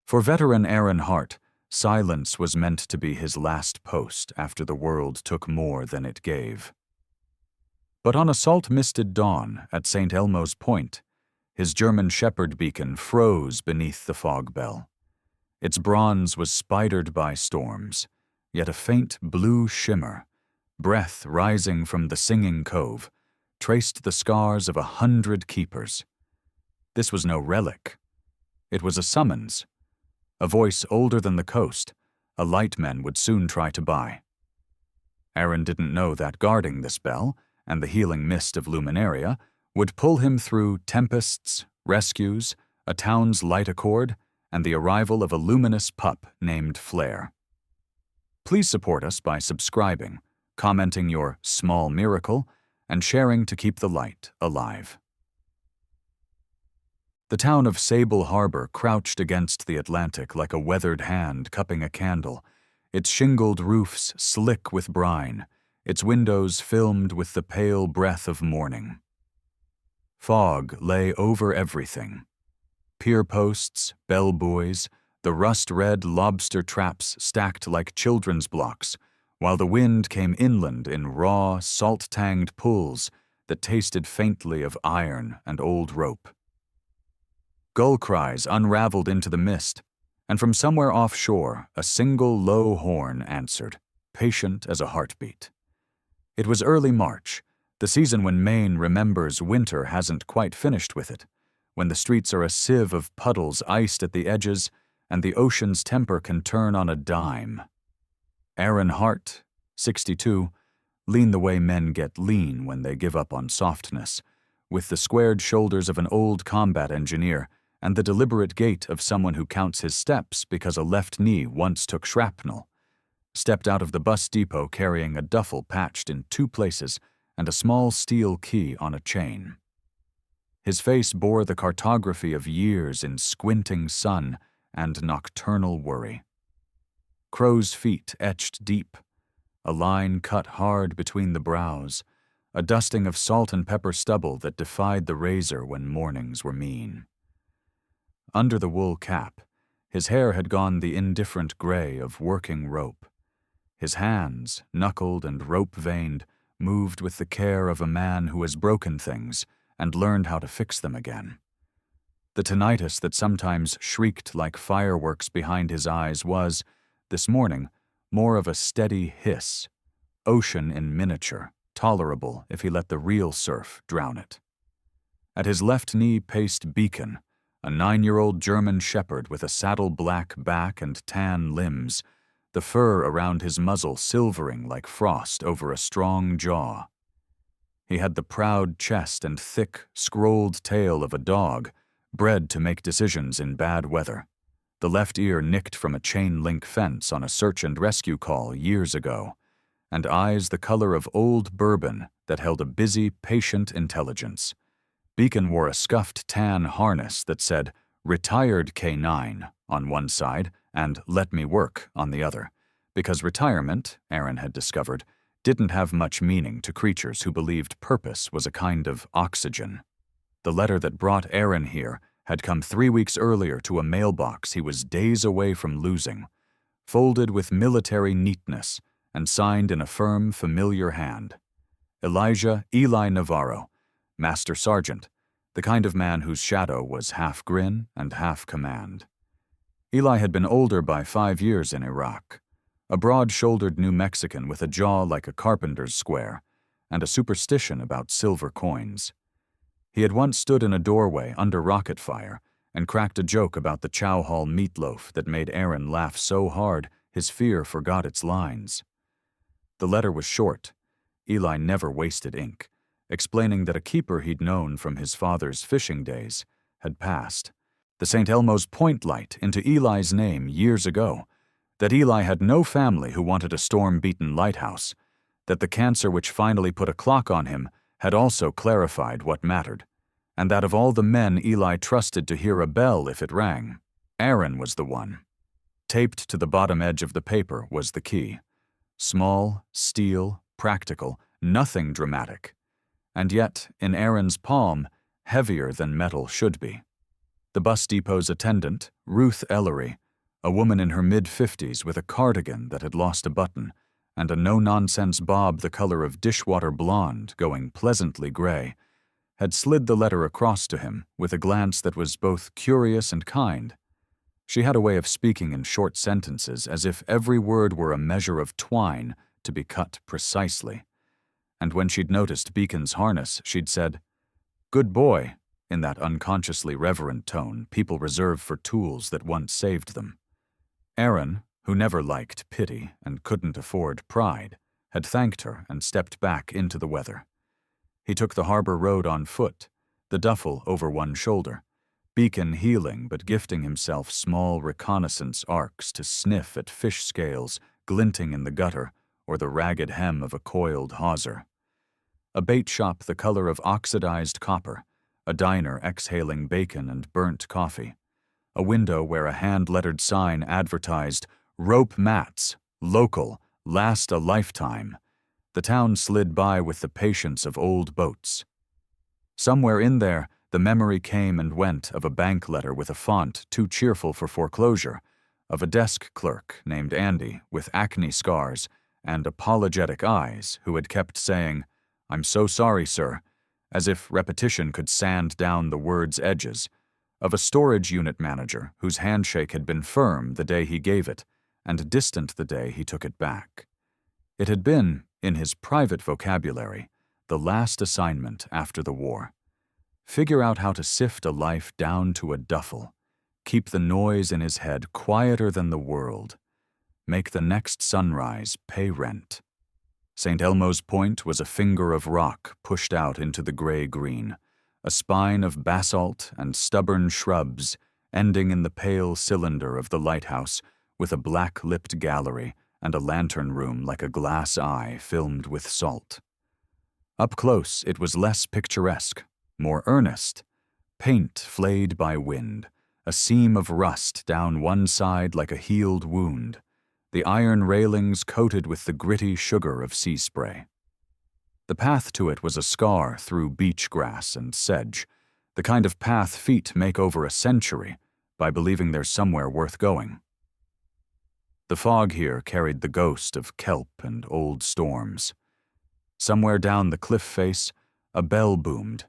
For veteran Aaron Hart, silence was meant to be his last post after the world took more than it gave. But on a salt-misted dawn at St. Elmo's Point, his German Shepherd beacon froze beneath the fog bell. Its bronze was spidered by storms, yet a faint blue shimmer, breath rising from the singing cove, traced the scars of 100 keepers. This was no relic. It was a summons, a voice older than the coast, a lightman would soon try to buy. Aaron didn't know that guarding this bell, and the healing mist of Luminaria, would pull him through tempests, rescues, a town's light accord, and the arrival of a luminous pup named Flare. Please support us by subscribing, commenting your small miracle, and sharing to keep the light alive. The town of Sable Harbor crouched against the Atlantic like a weathered hand cupping a candle, its shingled roofs slick with brine, its windows filmed with the pale breath of morning. Fog lay over everything. Pier posts, bell buoys, the rust-red lobster traps stacked like children's blocks, while the wind came inland in raw, salt-tanged pulls that tasted faintly of iron and old rope. Gull cries unraveled into the mist, and from somewhere offshore a single low horn answered, patient as a heartbeat. It was early March, the season when Maine remembers winter hasn't quite finished with it, when the streets are a sieve of puddles iced at the edges and the ocean's temper can turn on a dime. Aaron Hart, 62, lean the way men get lean when they give up on softness, with the squared shoulders of an old combat engineer and the deliberate gait of someone who counts his steps because a left knee once took shrapnel, stepped out of the bus depot carrying a duffel patched in 2 places and a small steel key on a chain. His face bore the cartography of years in squinting sun and nocturnal worry. Crow's feet etched deep, a line cut hard between the brows, a dusting of salt and pepper stubble that defied the razor when mornings were mean. Under the wool cap, his hair had gone the indifferent gray of working rope. His hands, knuckled and rope-veined, moved with the care of a man who has broken things and learned how to fix them again. The tinnitus that sometimes shrieked like fireworks behind his eyes was, this morning, more of a steady hiss, ocean in miniature, tolerable if he let the real surf drown it. At his left knee paced Beacon, a 9-year-old German shepherd with a saddle-black back and tan limbs, the fur around his muzzle silvering like frost over a strong jaw. He had the proud chest and thick, scrolled tail of a dog, bred to make decisions in bad weather, the left ear nicked from a chain-link fence on a search and rescue call years ago, and eyes the color of old bourbon that held a busy, patient intelligence. Beacon wore a scuffed tan harness that said, "Retired K9" on one side and "Let me work" on the other, because retirement, Aaron had discovered, didn't have much meaning to creatures who believed purpose was a kind of oxygen. The letter that brought Aaron here had come 3 weeks earlier to a mailbox he was days away from losing, folded with military neatness and signed in a firm, familiar hand. Elijah Eli Navarro, Master Sergeant, the kind of man whose shadow was half grin and half command. Eli had been older by 5 years in Iraq, a broad-shouldered New Mexican with a jaw like a carpenter's square, and a superstition about silver coins. He had once stood in a doorway under rocket fire and cracked a joke about the chow hall meatloaf that made Aaron laugh so hard his fear forgot its lines. The letter was short. Eli never wasted ink, explaining that a keeper he'd known from his father's fishing days had passed. The St. Elmo's Point light into Eli's name years ago, that Eli had no family who wanted a storm-beaten lighthouse, that the cancer which finally put a clock on him had also clarified what mattered, and that of all the men Eli trusted to hear a bell if it rang, Aaron was the one. Taped to the bottom edge of the paper was the key. Small, steel, practical, nothing dramatic. And yet, in Aaron's palm, heavier than metal should be. The bus depot's attendant, Ruth Ellery, a woman in her mid-50s with a cardigan that had lost a button, and a no-nonsense bob the color of dishwater blonde going pleasantly gray, had slid the letter across to him with a glance that was both curious and kind. She had a way of speaking in short sentences as if every word were a measure of twine to be cut precisely. And when she'd noticed Beacon's harness, she'd said, "Good boy," in that unconsciously reverent tone people reserve for tools that once saved them. Aaron, who never liked pity and couldn't afford pride, had thanked her and stepped back into the weather. He took the harbor road on foot, the duffel over one shoulder, Beacon heeling but gifting himself small reconnaissance arcs to sniff at fish scales glinting in the gutter or the ragged hem of a coiled hawser. A bait shop the color of oxidized copper, a diner exhaling bacon and burnt coffee, a window where a hand-lettered sign advertised rope mats, local, last a lifetime. The town slid by with the patience of old boats. Somewhere in there, the memory came and went of a bank letter with a font too cheerful for foreclosure, of a desk clerk named Andy with acne scars and apologetic eyes who had kept saying, "I'm so sorry, sir," as if repetition could sand down the word's edges, of a storage unit manager whose handshake had been firm the day he gave it and distant the day he took it back. It had been, in his private vocabulary, the last assignment after the war. Figure out how to sift a life down to a duffel, keep the noise in his head quieter than the world, make the next sunrise pay rent. St. Elmo's Point was a finger of rock pushed out into the gray-green, a spine of basalt and stubborn shrubs ending in the pale cylinder of the lighthouse with a black-lipped gallery and a lantern room like a glass eye filmed with salt. Up close, it was less picturesque, more earnest, paint flayed by wind, a seam of rust down one side like a healed wound, the iron railings coated with the gritty sugar of sea spray. The path to it was a scar through beach grass and sedge, the kind of path feet make over a century by believing there's somewhere worth going. The fog here carried the ghost of kelp and old storms. Somewhere down the cliff face, a bell boomed,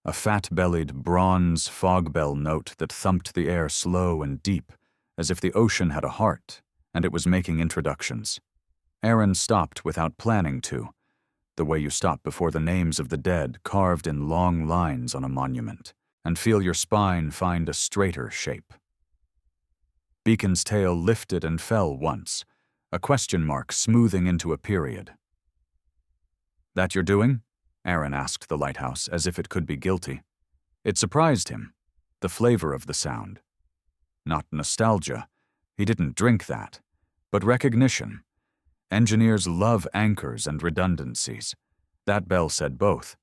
a fat-bellied bronze fog bell note that thumped the air slow and deep, as if the ocean had a heart, and it was making introductions. Aaron stopped without planning to, the way you stop before the names of the dead carved in long lines on a monument, and feel your spine find a straighter shape. Beacon's tail lifted and fell once, a question mark smoothing into a period. "That you're doing?" Aaron asked the lighthouse as if it could be guilty. It surprised him, the flavor of the sound. Not nostalgia, he didn't drink that, but recognition. Engineers love anchors and redundancies. That bell said both.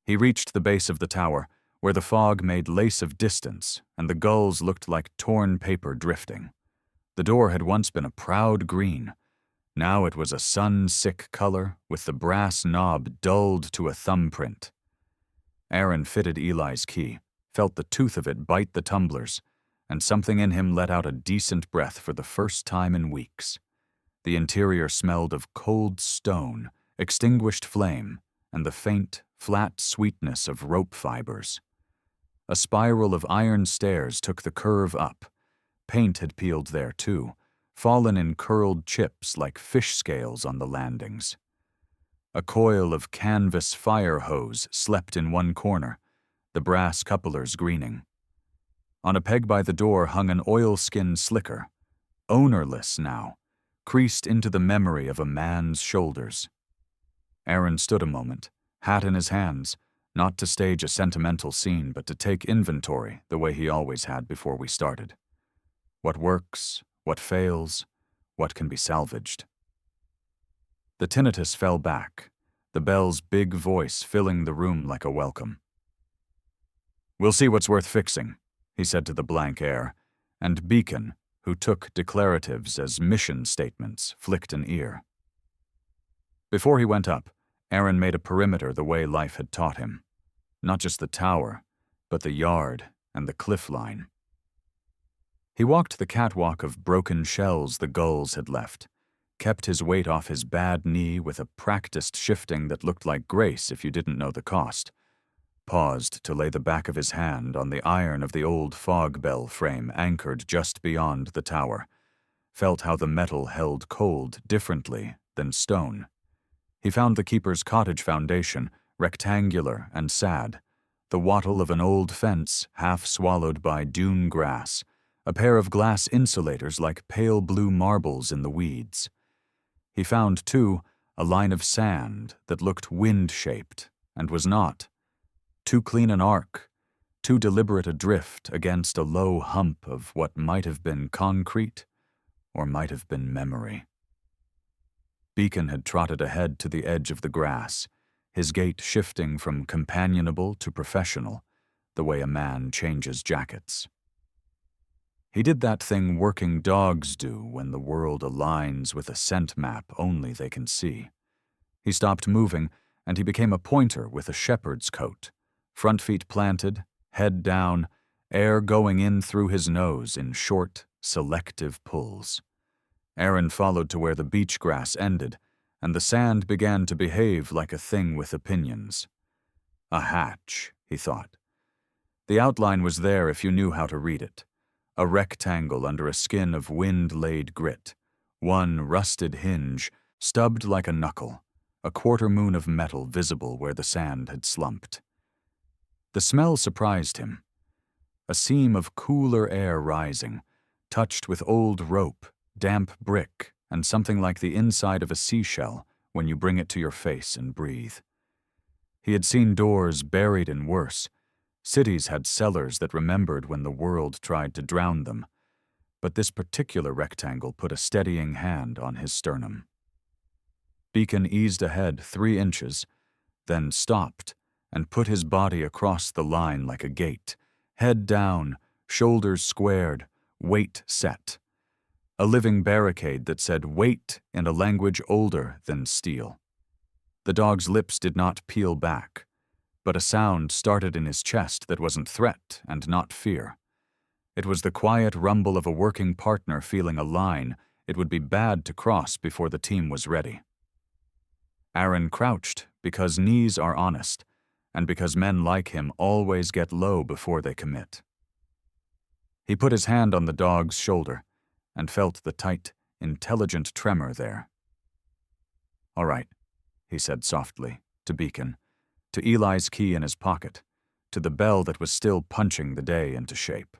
He reached the base of the tower, where the fog made lace of distance and the gulls looked like torn paper drifting. The door had once been a proud green. Now it was a sun-sick color with the brass knob dulled to a thumbprint. Aaron fitted Eli's key, felt the tooth of it bite the tumblers, and something in him let out a decent breath for the first time in weeks. The interior smelled of cold stone, extinguished flame, and the faint, flat sweetness of rope fibers. A spiral of iron stairs took the curve up. Paint had peeled there, too, fallen in curled chips like fish scales on the landings. A coil of canvas fire hose slept in one corner, the brass couplers greening. On a peg by the door hung an oilskin slicker, ownerless now, creased into the memory of a man's shoulders. Aaron stood a moment, hat in his hands, not to stage a sentimental scene but to take inventory the way he always had before we started. What works, what fails, what can be salvaged. The tinnitus fell back, the bell's big voice filling the room like a welcome. "We'll see what's worth fixing," he said to the blank air, and Beacon, who took declaratives as mission statements, flicked an ear. Before he went up, Aaron made a perimeter the way life had taught him. Not just the tower, but the yard and the cliff line. He walked the catwalk of broken shells the gulls had left, kept his weight off his bad knee with a practiced shifting that looked like grace if you didn't know the cost, paused to lay the back of his hand on the iron of the old fog bell frame anchored just beyond the tower, felt how the metal held cold differently than stone. He found the keeper's cottage foundation, rectangular and sad, the wattle of an old fence half swallowed by dune grass, a pair of glass insulators like pale blue marbles in the weeds. He found, too, a line of sand that looked wind-shaped and was not. Too clean an arc, too deliberate a drift against a low hump of what might have been concrete or might have been memory. Beacon had trotted ahead to the edge of the grass, his gait shifting from companionable to professional, the way a man changes jackets. He did that thing working dogs do when the world aligns with a scent map only they can see. He stopped moving, and he became a pointer with a shepherd's coat, front feet planted, head down, air going in through his nose in short, selective pulls. Aaron followed to where the beach grass ended, and the sand began to behave like a thing with opinions. A hatch, he thought. The outline was there if you knew how to read it. A rectangle under a skin of wind-laid grit, one rusted hinge, stubbed like a knuckle, a quarter moon of metal visible where the sand had slumped. The smell surprised him. A seam of cooler air rising, touched with old rope, damp brick, and something like the inside of a seashell when you bring it to your face and breathe. He had seen doors buried in worse. Cities had cellars that remembered when the world tried to drown them, but this particular rectangle put a steadying hand on his sternum. Beacon eased ahead 3 inches, then stopped and put his body across the line like a gate, head down, shoulders squared, weight set. A living barricade that said wait in a language older than steel. The dog's lips did not peel back, but a sound started in his chest that wasn't threat and not fear. It was the quiet rumble of a working partner feeling a line it would be bad to cross before the team was ready. Aaron crouched because knees are honest, and because men like him always get low before they commit. He put his hand on the dog's shoulder and felt the tight, intelligent tremor there. "All right," he said softly, to Beacon, to Eli's key in his pocket, to the bell that was still punching the day into shape.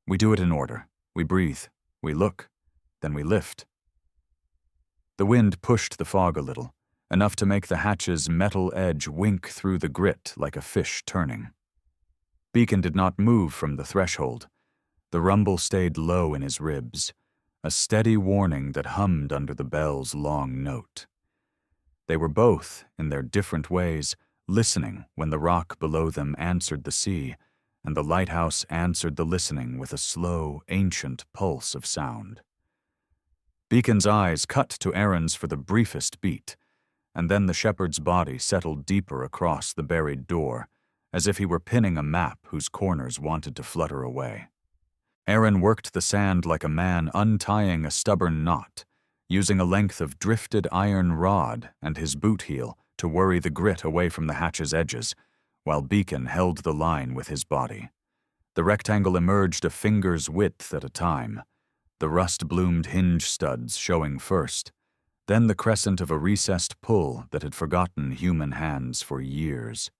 "We do it in order. We breathe, we look, then we lift." The wind pushed the fog a little, enough to make the hatch's metal edge wink through the grit like a fish turning. Beacon did not move from the threshold. The rumble stayed low in his ribs, a steady warning that hummed under the bell's long note. They were both, in their different ways, listening when the rock below them answered the sea, and the lighthouse answered the listening with a slow, ancient pulse of sound. Beacon's eyes cut to Aaron's for the briefest beat, and then the shepherd's body settled deeper across the buried door, as if he were pinning a map whose corners wanted to flutter away. Aaron worked the sand like a man untying a stubborn knot, using a length of drifted iron rod and his boot heel to worry the grit away from the hatch's edges, while Beacon held the line with his body. The rectangle emerged a finger's width at a time, the rust-bloomed hinge studs showing first, then the crescent of a recessed pull that had forgotten human hands for years.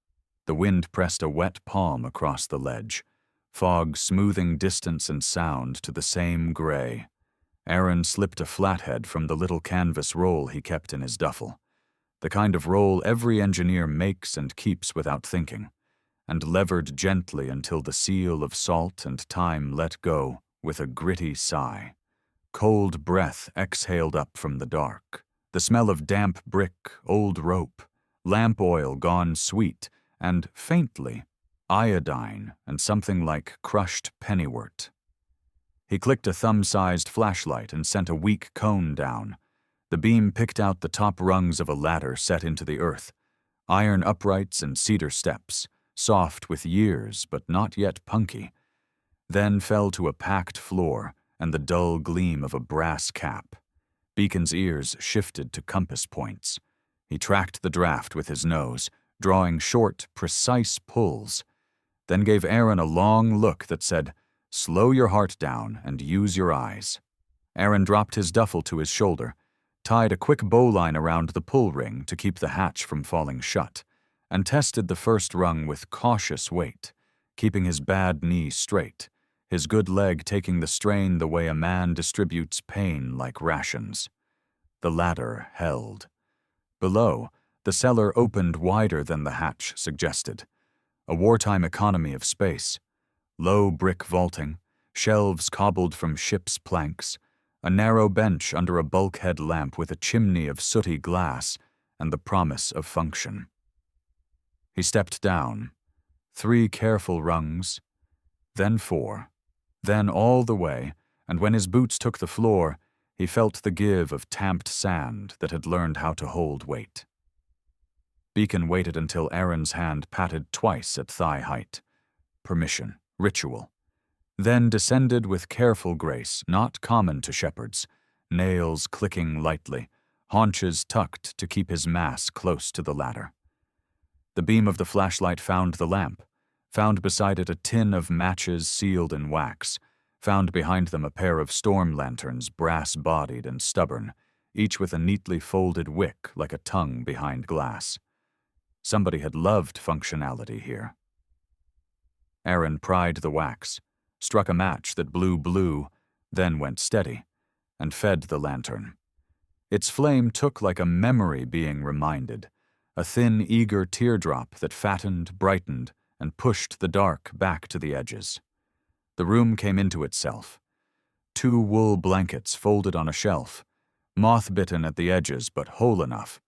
The wind pressed a wet palm across the ledge, fog smoothing distance and sound to the same gray. Aaron slipped a flathead from the little canvas roll he kept in his duffel, the kind of roll every engineer makes and keeps without thinking, and levered gently until the seal of salt and time let go with a gritty sigh. Cold breath exhaled up from the dark, the smell of damp brick, old rope, lamp oil gone sweet, and, faintly, iodine and something like crushed pennywort. He clicked a thumb-sized flashlight and sent a weak cone down. The beam picked out the top rungs of a ladder set into the earth, iron uprights and cedar steps, soft with years but not yet punky, then fell to a packed floor and the dull gleam of a brass cap. Beacon's ears shifted to compass points. He tracked the draft with his nose, drawing short, precise pulls, then gave Aaron a long look that said, "Slow your heart down and use your eyes." Aaron dropped his duffel to his shoulder, tied a quick bowline around the pull ring to keep the hatch from falling shut, and tested the first rung with cautious weight, keeping his bad knee straight, his good leg taking the strain the way a man distributes pain like rations. The ladder held. Below, the cellar opened wider than the hatch suggested, a wartime economy of space. Low brick vaulting, shelves cobbled from ship's planks, a narrow bench under a bulkhead lamp with a chimney of sooty glass and the promise of function. He stepped down, 3 careful rungs, then 4, then all the way, and when his boots took the floor, he felt the give of tamped sand that had learned how to hold weight. Beacon waited until Aaron's hand patted twice at thigh height. Permission, ritual. Then descended with careful grace, not common to shepherds, nails clicking lightly, haunches tucked to keep his mass close to the ladder. The beam of the flashlight found the lamp, found beside it a tin of matches sealed in wax, found behind them a pair of storm lanterns brass-bodied and stubborn, each with a neatly folded wick like a tongue behind glass. Somebody had loved functionality here. Aaron pried the wax, struck a match that blew blue, then went steady, and fed the lantern. Its flame took like a memory being reminded, a thin, eager teardrop that fattened, brightened, and pushed the dark back to the edges. The room came into itself. 2 wool blankets folded on a shelf, moth-bitten at the edges but whole enough.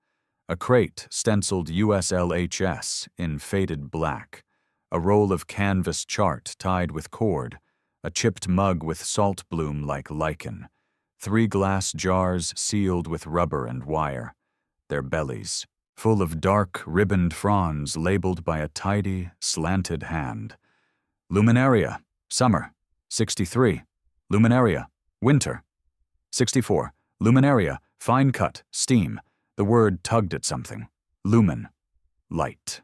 A crate stenciled USLHS in faded black, a roll of canvas chart tied with cord, a chipped mug with salt bloom like lichen, 3 glass jars sealed with rubber and wire, their bellies full of dark, ribboned fronds labeled by a tidy, slanted hand. Luminaria, summer, 63. Luminaria, winter, 64. Luminaria, fine cut, steam. The word tugged at something. Lumen, light.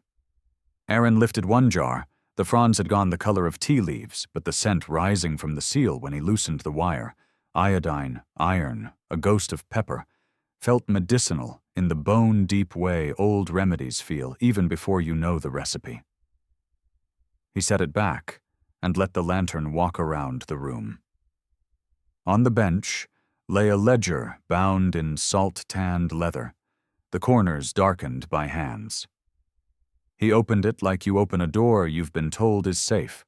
Aaron lifted one jar. The fronds had gone the color of tea leaves, but the scent rising from the seal when he loosened the wire, iodine, iron, a ghost of pepper, felt medicinal in the bone-deep way old remedies feel even before you know the recipe. He set it back and let the lantern walk around the room. On the bench lay a ledger bound in salt-tanned leather, the corners darkened by hands. He opened it like you open a door you've been told is safe,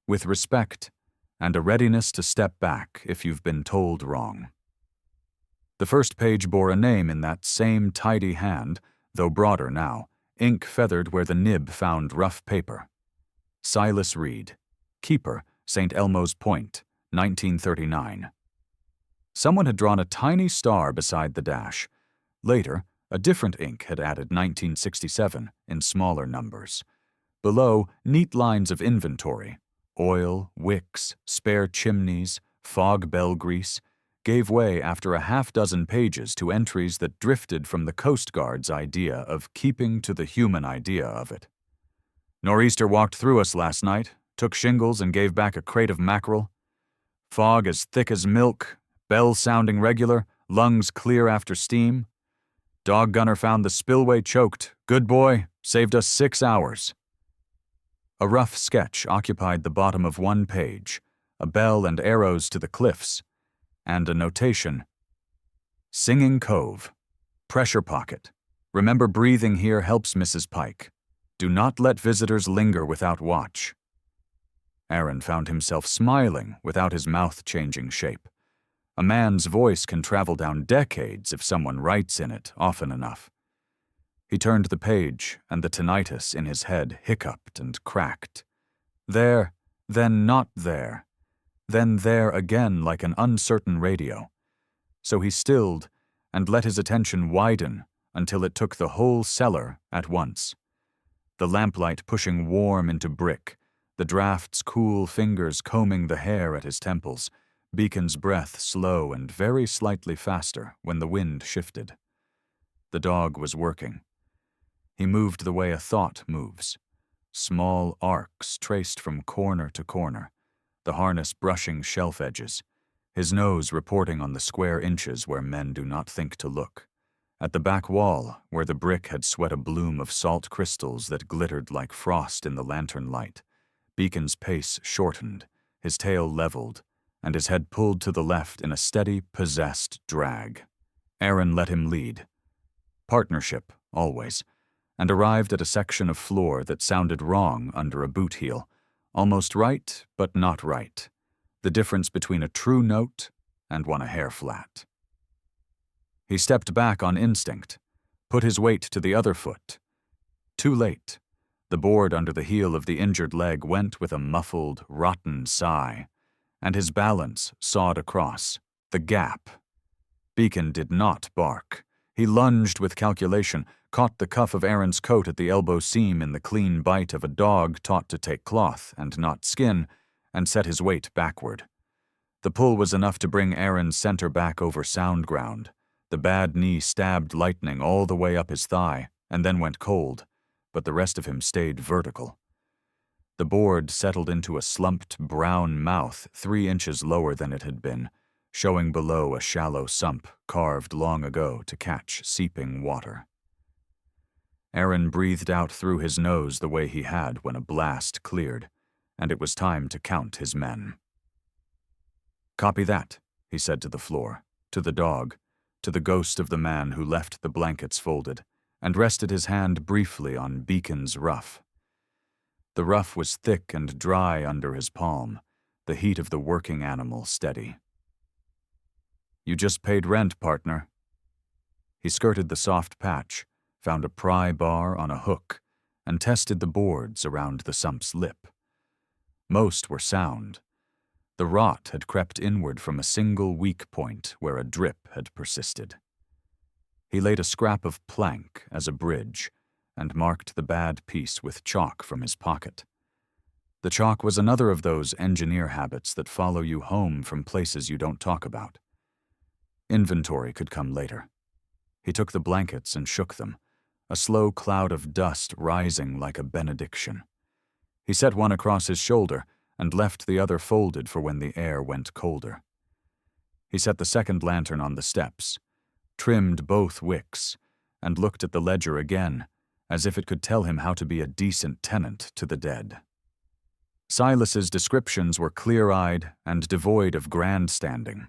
with respect and a readiness to step back if you've been told wrong. The first page bore a name in that same tidy hand, though broader now, ink feathered where the nib found rough paper. Silas Reed, Keeper, St. Elmo's Point, 1939. Someone had drawn a tiny star beside the dash. Later, a different ink had added 1967 in smaller numbers. Below, neat lines of inventory, oil, wicks, spare chimneys, fog bell grease, gave way after a half-dozen pages to entries that drifted from the Coast Guard's idea of keeping to the human idea of it. Nor'easter walked through us last night, took shingles and gave back a crate of mackerel. Fog as thick as milk, bells sounding regular, lungs clear after steam. Dog gunner found the spillway choked. Good boy, saved us 6 hours. A rough sketch occupied the bottom of one page, a bell and arrows to the cliffs, and a notation. Singing Cove. Pressure pocket. Remember breathing here helps Mrs. Pike. Do not let visitors linger without watch. Aaron found himself smiling without his mouth changing shape. A man's voice can travel down decades if someone writes in it often enough. He turned the page, and the tinnitus in his head hiccuped and cracked. There, then not there, then there again like an uncertain radio. So he stilled and let his attention widen until it took the whole cellar at once. the lamplight pushing warm into brick, the draft's cool fingers combing the hair at his temples, Beacon's breath slow and very slightly faster when the wind shifted. The dog was working. He moved the way a thought moves. Small arcs traced from corner to corner, the harness brushing shelf edges, his nose reporting on the square inches where men do not think to look. At the back wall, where the brick had sweat a bloom of salt crystals that glittered like frost in the lantern light, Beacon's pace shortened, his tail leveled, and his head pulled to the left in a steady, possessed drag. Aaron let him lead. Partnership, always, and arrived at a section of floor that sounded wrong under a boot heel, almost right but not right, the difference between a true note and one a hair flat. He stepped back on instinct, put his weight to the other foot. Too late. The board under the heel of the injured leg went with a muffled, rotten sigh, and his balance sawed across, the gap. Beacon did not bark. He lunged with calculation, caught the cuff of Aaron's coat at the elbow seam in the clean bite of a dog taught to take cloth and not skin, and set his weight backward. The pull was enough to bring Aaron's center back over sound ground. The bad knee stabbed lightning all the way up his thigh, and then went cold, but the rest of him stayed vertical. The board settled into a slumped brown mouth 3 inches lower than it had been, showing below a shallow sump carved long ago to catch seeping water. Aaron breathed out through his nose the way he had when a blast cleared, and it was time to count his men. "Copy that," he said to the floor, to the dog, to the ghost of the man who left the blankets folded, and rested his hand briefly on Beacon's ruff. The ruff was thick and dry under his palm, the heat of the working animal steady. "You just paid rent, partner." He skirted the soft patch, found a pry bar on a hook, and tested the boards around the sump's lip. Most were sound. The rot had crept inward from a single weak point where a drip had persisted. He laid a scrap of plank as a bridge and marked the bad piece with chalk from his pocket. The chalk was another of those engineer habits that follow you home from places you don't talk about. Inventory could come later. He took the blankets and shook them, a slow cloud of dust rising like a benediction. He set one across his shoulder and left the other folded for when the air went colder. He set the second lantern on the steps, trimmed both wicks, and looked at the ledger again, as if it could tell him how to be a decent tenant to the dead. Silas's descriptions were clear-eyed and devoid of grandstanding.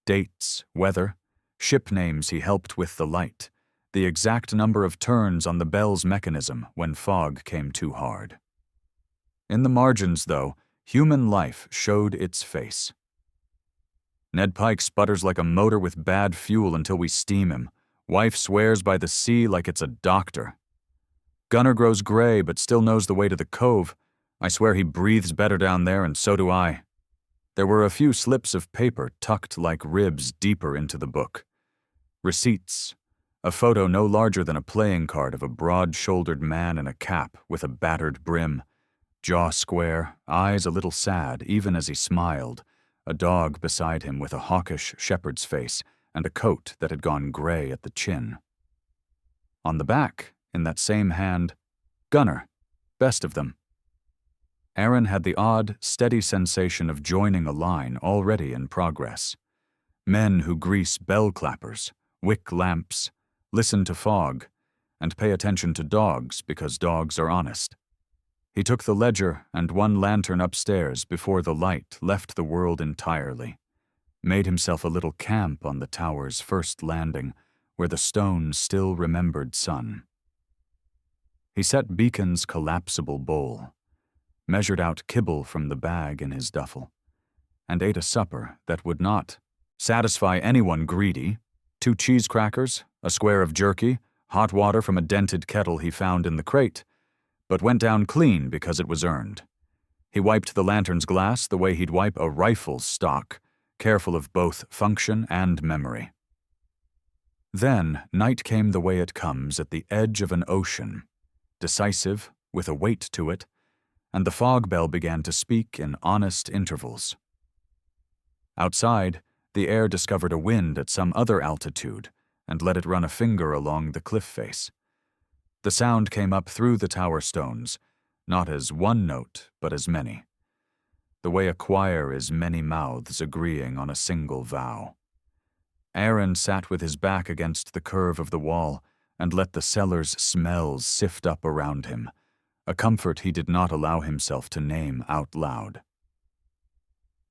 Dates, weather, ship names he helped with the light, the exact number of turns on the bell's mechanism when fog came too hard. In the margins, though, human life showed its face. "Ned Pike sputters like a motor with bad fuel until we steam him. Wife swears by the sea like it's a doctor. Gunner grows gray but still knows the way to the cove. I swear he breathes better down there, and so do I." There were a few slips of paper tucked like ribs deeper into the book. Receipts. A photo no larger than a playing card of a broad-shouldered man in a cap with a battered brim, jaw square, eyes a little sad even as he smiled, a dog beside him with a hawkish shepherd's face and a coat that had gone gray at the chin. On the back, in that same hand, Gunner, best of them. Aaron had the odd, steady sensation of joining a line already in progress. Men who grease bell clappers, wick lamps, listen to fog, and pay attention to dogs because dogs are honest. He took the ledger and one lantern upstairs before the light left the world entirely, made himself a little camp on the tower's first landing where the stone still remembered sun. He set Beacon's collapsible bowl, measured out kibble from the bag in his duffel, and ate a supper that would not satisfy anyone greedy: 2 cheese crackers, a square of jerky, hot water from a dented kettle he found in the crate, but went down clean because it was earned. He wiped the lantern's glass the way he'd wipe a rifle's stock, careful of both function and memory. Then night came the way it comes at the edge of an ocean, decisive, with a weight to it, and the fog bell began to speak in honest intervals. Outside, the air discovered a wind at some other altitude and let it run a finger along the cliff face. The sound came up through the tower stones, not as one note, but as many. The way a choir is many mouths agreeing on a single vow. Aaron sat with his back against the curve of the wall and let the cellar's smells sift up around him, a comfort he did not allow himself to name out loud.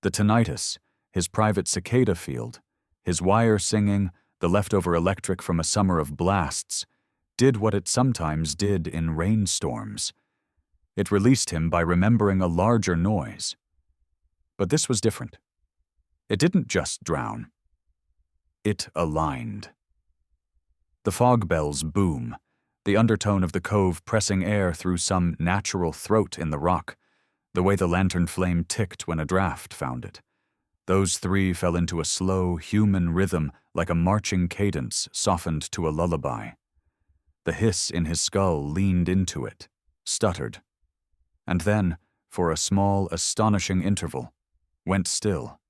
The tinnitus, his private cicada field, his wire singing, the leftover electric from a summer of blasts, did what it sometimes did in rainstorms. It released him by remembering a larger noise. But this was different. It didn't just drown. It aligned. The fog bells boom, the undertone of the cove pressing air through some natural throat in the rock, the way the lantern flame ticked when a draft found it. Those three fell into a slow, human rhythm like a marching cadence softened to a lullaby. The hiss in his skull leaned into it, stuttered, and then, for a small, astonishing interval, went still.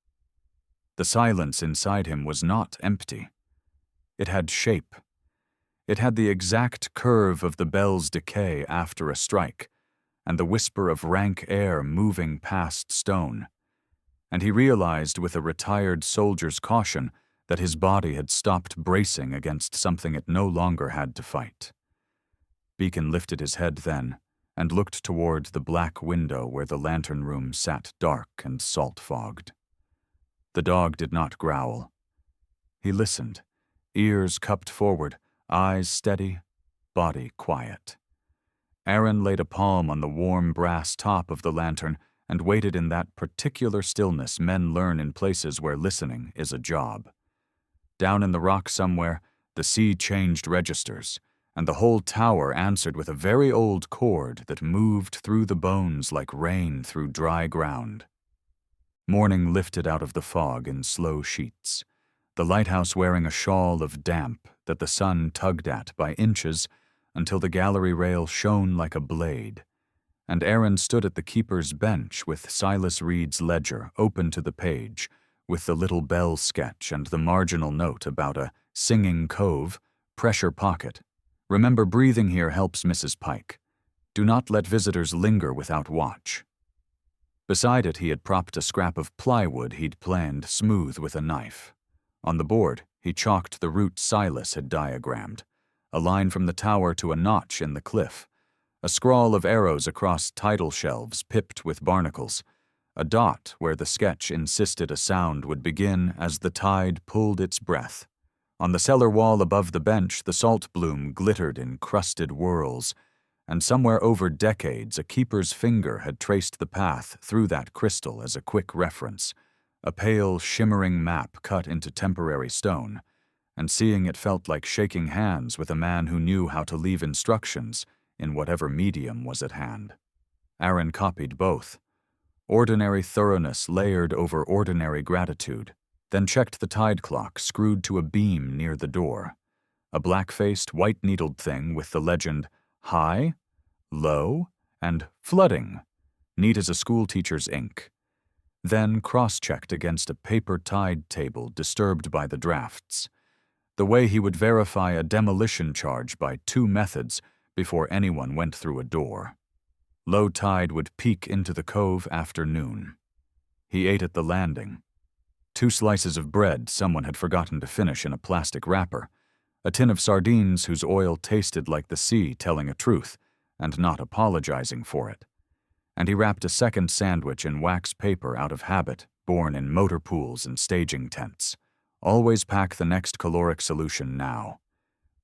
The silence inside him was not empty. It had shape. It had the exact curve of the bell's decay after a strike, and the whisper of rank air moving past stone. And he realized with a retired soldier's caution that his body had stopped bracing against something it no longer had to fight. Beacon lifted his head then and looked toward the black window where the lantern room sat dark and salt-fogged. The dog did not growl. He listened, ears cupped forward, eyes steady, body quiet. Aaron laid a palm on the warm brass top of the lantern and waited in that particular stillness men learn in places where listening is a job. Down in the rock somewhere, the sea changed registers, and the whole tower answered with a very old chord that moved through the bones like rain through dry ground. Morning lifted out of the fog in slow sheets, the lighthouse wearing a shawl of damp that the sun tugged at by inches until the gallery rail shone like a blade, and Aaron stood at the keeper's bench with Silas Reed's ledger open to the page, with the little bell sketch and the marginal note about a singing cove, pressure pocket. Remember, breathing here helps Mrs. Pike. Do not let visitors linger without watch. Beside it he had propped a scrap of plywood he'd planed smooth with a knife. On the board, he chalked the route Silas had diagrammed, a line from the tower to a notch in the cliff, a scrawl of arrows across tidal shelves pipped with barnacles, a dot where the sketch insisted a sound would begin as the tide pulled its breath. On the cellar wall above the bench, the salt bloom glittered in crusted whorls, and somewhere over decades a keeper's finger had traced the path through that crystal as a quick reference, a pale, shimmering map cut into temporary stone, and seeing it felt like shaking hands with a man who knew how to leave instructions in whatever medium was at hand. Aaron copied both. Ordinary thoroughness layered over ordinary gratitude, then checked the tide clock screwed to a beam near the door, a black-faced, white-needled thing with the legend high, low, and flooding, neat as a schoolteacher's ink. Then cross-checked against a paper tide table disturbed by the drafts, the way he would verify a demolition charge by 2 methods before anyone went through a door. Low tide would peek into the cove after noon. He ate at the landing. 2 slices of bread someone had forgotten to finish in a plastic wrapper, a tin of sardines whose oil tasted like the sea telling a truth and not apologizing for it. And he wrapped a second sandwich in wax paper out of habit, born in motor pools and staging tents. Always pack the next caloric solution now.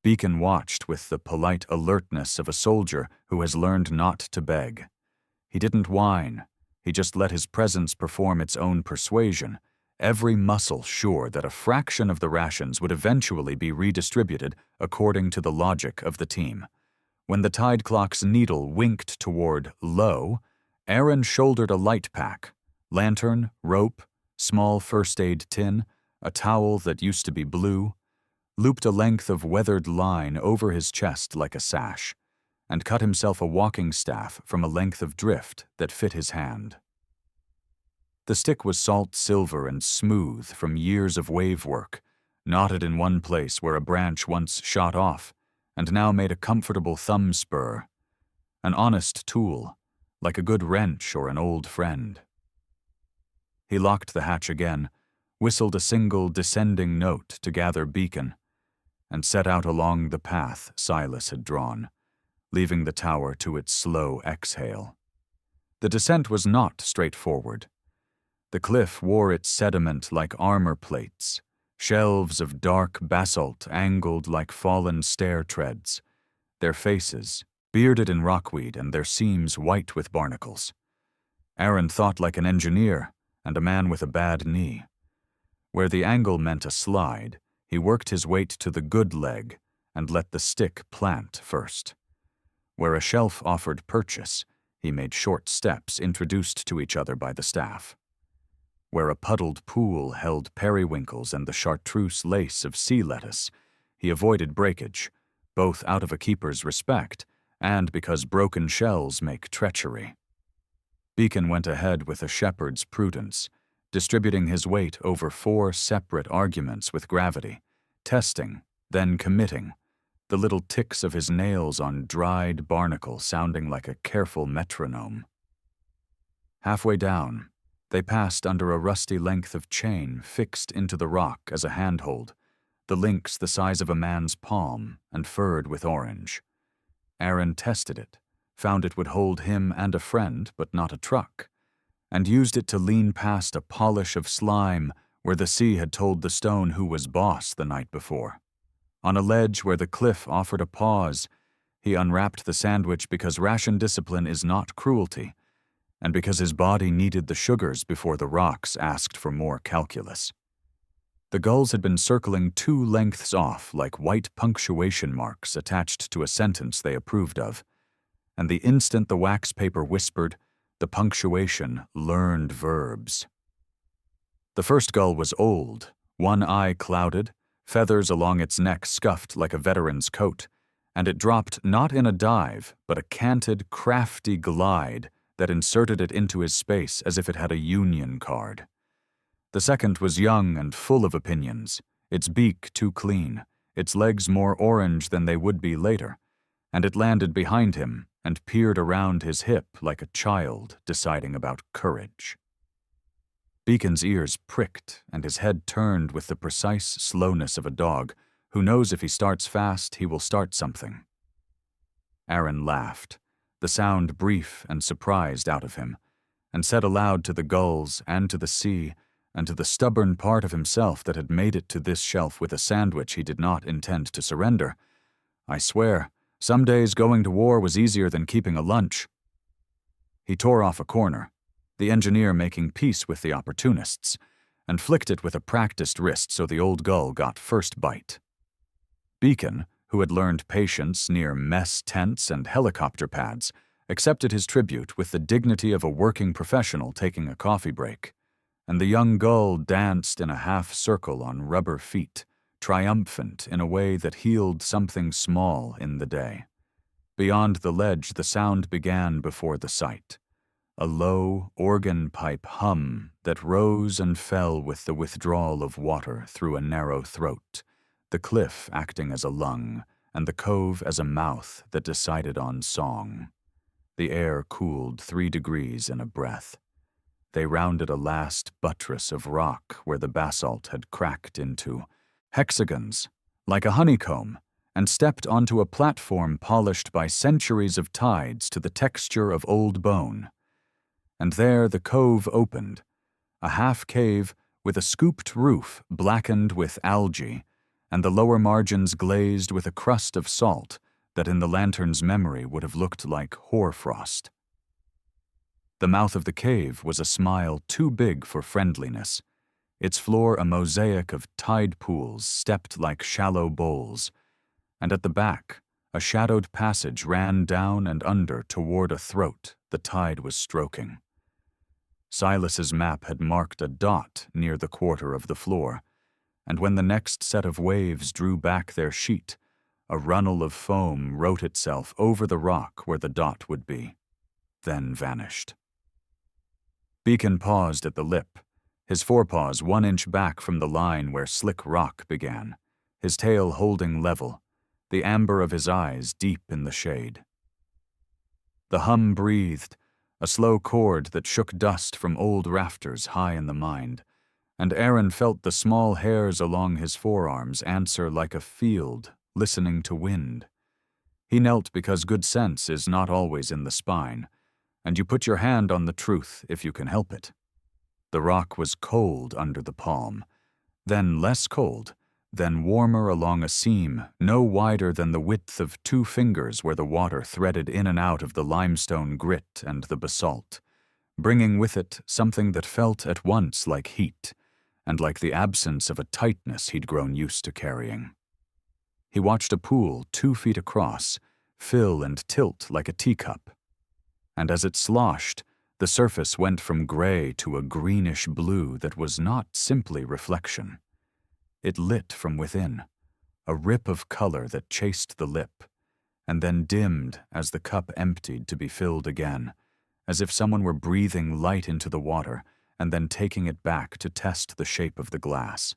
Beacon watched with the polite alertness of a soldier who has learned not to beg. He didn't whine. He just let his presence perform its own persuasion, every muscle sure that a fraction of the rations would eventually be redistributed according to the logic of the team. When the tide clock's needle winked toward low, Aaron shouldered a light pack, lantern, rope, small first aid tin, a towel that used to be blue, looped a length of weathered line over his chest like a sash, and cut himself a walking staff from a length of drift that fit his hand. The stick was salt silver and smooth from years of wave work, knotted in one place where a branch once shot off, and now made a comfortable thumb spur. An honest tool, like a good wrench or an old friend. He locked the hatch again, whistled a single descending note to gather beacon, and set out along the path Silas had drawn, leaving the tower to its slow exhale. The descent was not straightforward. The cliff wore its sediment like armor plates, shelves of dark basalt angled like fallen stair treads, their faces bearded in rockweed and their seams white with barnacles. Aaron thought like an engineer and a man with a bad knee. Where the angle meant a slide, he worked his weight to the good leg and let the stick plant first. Where a shelf offered purchase, he made short steps introduced to each other by the staff. Where a puddled pool held periwinkles and the chartreuse lace of sea lettuce, he avoided breakage, both out of a keeper's respect and because broken shells make treachery. Beacon went ahead with a shepherd's prudence, distributing his weight over 4 separate arguments with gravity, testing, then committing, the little ticks of his nails on dried barnacle sounding like a careful metronome. Halfway down, they passed under a rusty length of chain fixed into the rock as a handhold, the links the size of a man's palm and furred with orange. Aaron tested it, found it would hold him and a friend but not a truck, and used it to lean past a polish of slime where the sea had told the stone who was boss the night before. On a ledge where the cliff offered a pause, he unwrapped the sandwich because ration discipline is not cruelty, and because his body needed the sugars before the rocks asked for more calculus. The gulls had been circling 2 lengths off like white punctuation marks attached to a sentence they approved of, and the instant the wax paper whispered, the punctuation learned verbs. The first gull was old, one eye clouded, feathers along its neck scuffed like a veteran's coat, and it dropped not in a dive, but a canted, crafty glide that inserted it into his space as if it had a union card. The second was young and full of opinions, its beak too clean, its legs more orange than they would be later, and it landed behind him and peered around his hip like a child deciding about courage. Beacon's ears pricked and his head turned with the precise slowness of a dog who knows if he starts fast he will start something. Aaron laughed, the sound brief and surprised out of him, and said aloud to the gulls and to the sea and to the stubborn part of himself that had made it to this shelf with a sandwich he did not intend to surrender, "I swear, some days going to war was easier than keeping a lunch." He tore off a corner, the engineer making peace with the opportunists, and flicked it with a practiced wrist so the old gull got first bite. Beacon, who had learned patience near mess tents and helicopter pads, accepted his tribute with the dignity of a working professional taking a coffee break, and the young gull danced in a half circle on rubber feet, triumphant in a way that healed something small in the day. Beyond the ledge the sound began before the sight, a low organ pipe hum that rose and fell with the withdrawal of water through a narrow throat, the cliff acting as a lung, and the cove as a mouth that decided on song. The air cooled 3 degrees in a breath. They rounded a last buttress of rock where the basalt had cracked into hexagons, like a honeycomb, and stepped onto a platform polished by centuries of tides to the texture of old bone. And there the cove opened, a half-cave with a scooped roof blackened with algae, and the lower margins glazed with a crust of salt that in the lantern's memory would have looked like hoarfrost. The mouth of the cave was a smile too big for friendliness, its floor a mosaic of tide pools stepped like shallow bowls, and at the back, a shadowed passage ran down and under toward a throat the tide was stroking. Silas's map had marked a dot near the quarter of the floor, and when the next set of waves drew back their sheet, A runnel of foam wrote itself over the rock where the dot would be, then vanished. Beacon paused at the lip, his forepaws 1 inch back from the line where slick rock began, his tail holding level, the amber of his eyes deep in the shade. The hum breathed, a slow chord that shook dust from old rafters high in the mind, and Aaron felt the small hairs along his forearms answer like a field listening to wind. He knelt because good sense is not always in the spine, and you put your hand on the truth if you can help it. The rock was cold under the palm, then less cold, then warmer along a seam no wider than the width of 2 fingers where the water threaded in and out of the limestone grit and the basalt, bringing with it something that felt at once like heat and like the absence of a tightness he'd grown used to carrying. He watched a pool 2 feet across fill and tilt like a teacup, and as it sloshed, the surface went from gray to a greenish blue that was not simply reflection. It lit from within, a rip of color that chased the lip, and then dimmed as the cup emptied to be filled again, as if someone were breathing light into the water and then taking it back to test the shape of the glass.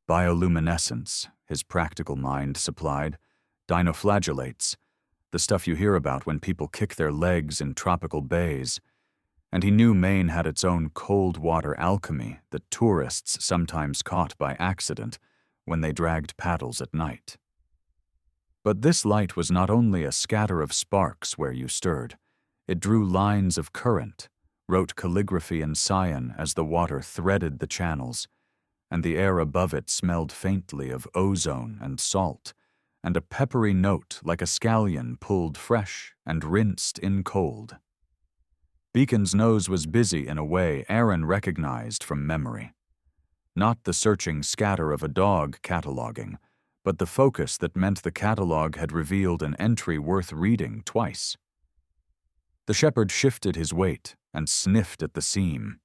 Bioluminescence, his practical mind supplied, dinoflagellates, the stuff you hear about when people kick their legs in tropical bays, and he knew Maine had its own cold water alchemy that tourists sometimes caught by accident when they dragged paddles at night. But this light was not only a scatter of sparks where you stirred, it drew lines of current, wrote calligraphy in cyan as the water threaded the channels, and the air above it smelled faintly of ozone and salt, and a peppery note like a scallion pulled fresh and rinsed in cold. Beacon's nose was busy in a way Aaron recognized from memory. Not the searching scatter of a dog cataloging, but the focus that meant the catalog had revealed an entry worth reading twice. The shepherd shifted his weight and sniffed at the seam.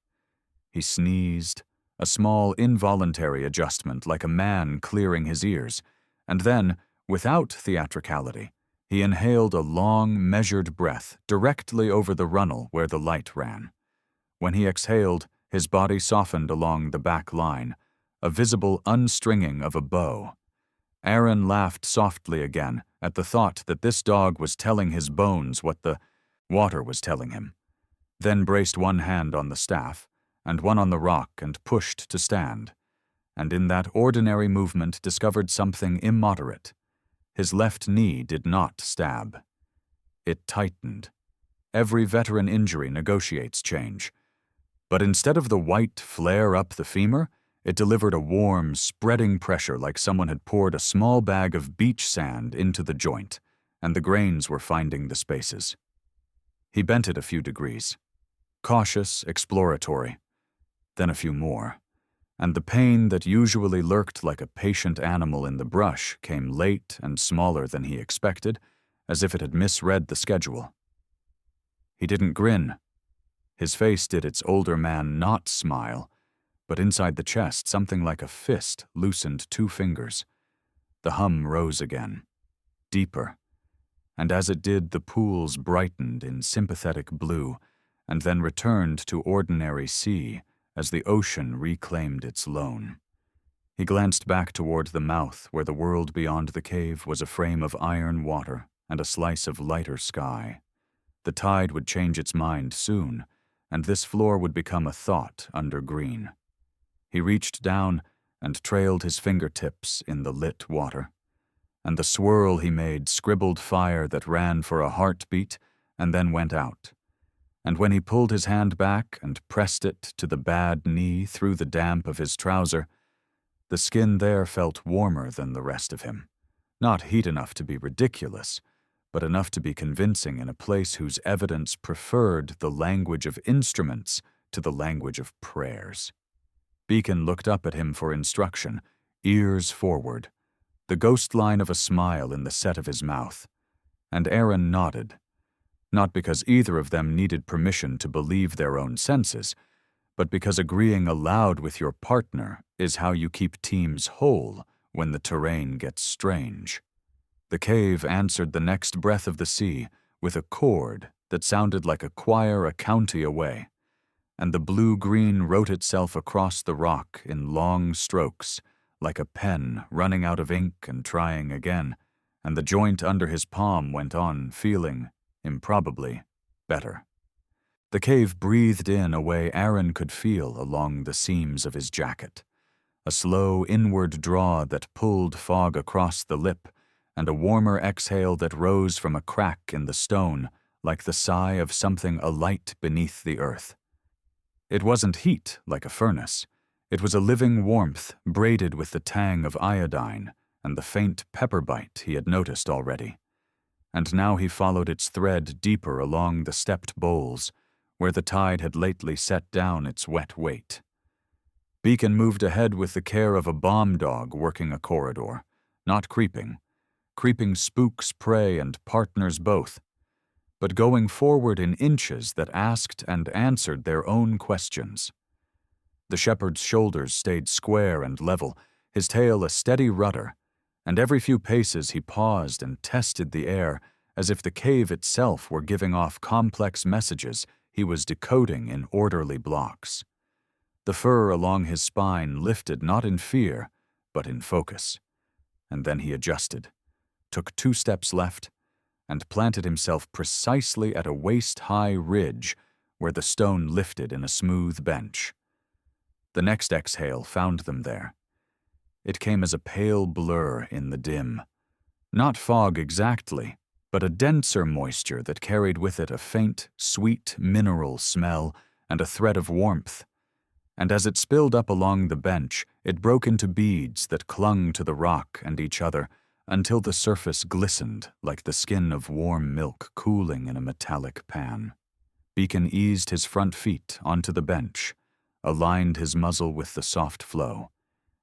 He sneezed, a small involuntary adjustment like a man clearing his ears, and then, without theatricality, he inhaled a long, measured breath directly over the runnel where the light ran. When he exhaled, his body softened along the back line, a visible unstringing of a bow. Aaron laughed softly again at the thought that this dog was telling his bones what the water was telling him, then braced 1 hand on the staff and 1 on the rock and pushed to stand, and in that ordinary movement discovered something immoderate. His left knee did not stab. It tightened. Every veteran injury negotiates change. But instead of the white flare up the femur, it delivered a warm, spreading pressure like someone had poured a small bag of beach sand into the joint, and the grains were finding the spaces. He bent it a few degrees. Cautious, exploratory. Then a few more. And the pain that usually lurked like a patient animal in the brush came late and smaller than he expected, as if it had misread the schedule. He didn't grin. His face did its older man not smile, but inside the chest something like a fist loosened 2 fingers. The hum rose again, deeper, and as it did the pools brightened in sympathetic blue and then returned to ordinary sea as the ocean reclaimed its lone. He glanced back toward the mouth where the world beyond the cave was a frame of iron water and a slice of lighter sky. The tide would change its mind soon, and this floor would become a thought under green. He reached down and trailed his fingertips in the lit water, and the swirl he made scribbled fire that ran for a heartbeat and then went out. And when he pulled his hand back and pressed it to the bad knee through the damp of his trouser, the skin there felt warmer than the rest of him. Not heat enough to be ridiculous, but enough to be convincing in a place whose evidence preferred the language of instruments to the language of prayers. Beacon looked up at him for instruction, ears forward, the ghost line of a smile in the set of his mouth, and Aaron nodded. Not because either of them needed permission to believe their own senses, but because agreeing aloud with your partner is how you keep teams whole when the terrain gets strange. The cave answered the next breath of the sea with a chord that sounded like a choir a county away, and the blue-green wrote itself across the rock in long strokes, like a pen running out of ink and trying again, and the joint under his palm went on feeling, improbably, better. The cave breathed in a way Aaron could feel along the seams of his jacket, a slow inward draw that pulled fog across the lip, and a warmer exhale that rose from a crack in the stone like the sigh of something alight beneath the earth. It wasn't heat like a furnace. It was a living warmth braided with the tang of iodine and the faint pepper bite he had noticed already. And now he followed its thread deeper along the stepped bowls, where the tide had lately set down its wet weight. Beacon moved ahead with the care of a bomb dog working a corridor, not creeping. Creeping spooks prey and partners both, but going forward in inches that asked and answered their own questions. The shepherd's shoulders stayed square and level, his tail a steady rudder, and every few paces he paused and tested the air as if the cave itself were giving off complex messages he was decoding in orderly blocks. The fur along his spine lifted not in fear, but in focus, and then he adjusted, took 2 steps left, and planted himself precisely at a waist-high ridge where the stone lifted in a smooth bench. The next exhale found them there. It came as a pale blur in the dim. Not fog exactly, but a denser moisture that carried with it a faint, sweet mineral smell and a thread of warmth. And as it spilled up along the bench, it broke into beads that clung to the rock and each other until the surface glistened like the skin of warm milk cooling in a metallic pan. Beacon eased his front feet onto the bench, aligned his muzzle with the soft flow,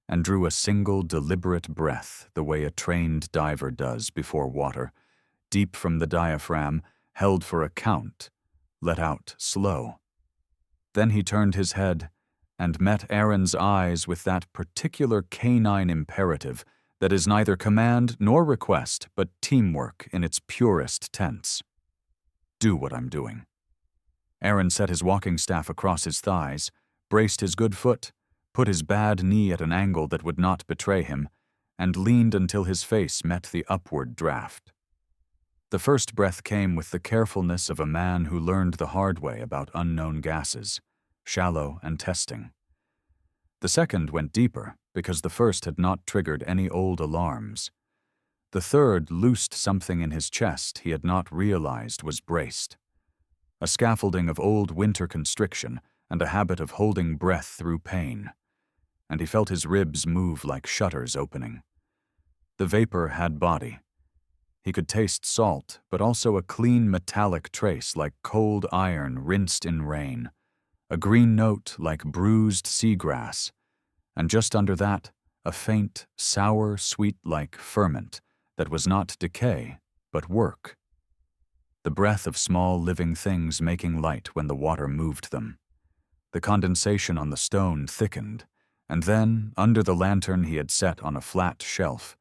and drew a single deliberate breath the way a trained diver does before water, deep from the diaphragm, held for a count, let out slow. Then he turned his head and met Aaron's eyes with that particular canine imperative that is neither command nor request, but teamwork in its purest tense. Do what I'm doing. Aaron set his walking staff across his thighs, braced his good foot, put his bad knee at an angle that would not betray him, and leaned until his face met the upward draft. The first breath came with the carefulness of a man who learned the hard way about unknown gases, shallow and testing. The second went deeper because the first had not triggered any old alarms. The third loosed something in his chest he had not realized was braced. A scaffolding of old winter constriction and a habit of holding breath through pain, and he felt his ribs move like shutters opening. The vapor had body. He could taste salt, but also a clean metallic trace like cold iron rinsed in rain, a green note like bruised seagrass, and just under that, a faint, sour, sweet-like ferment that was not decay, but work. The breath of small living things making light when the water moved them. The condensation on the stone thickened, and then, under the lantern he had set on a flat shelf,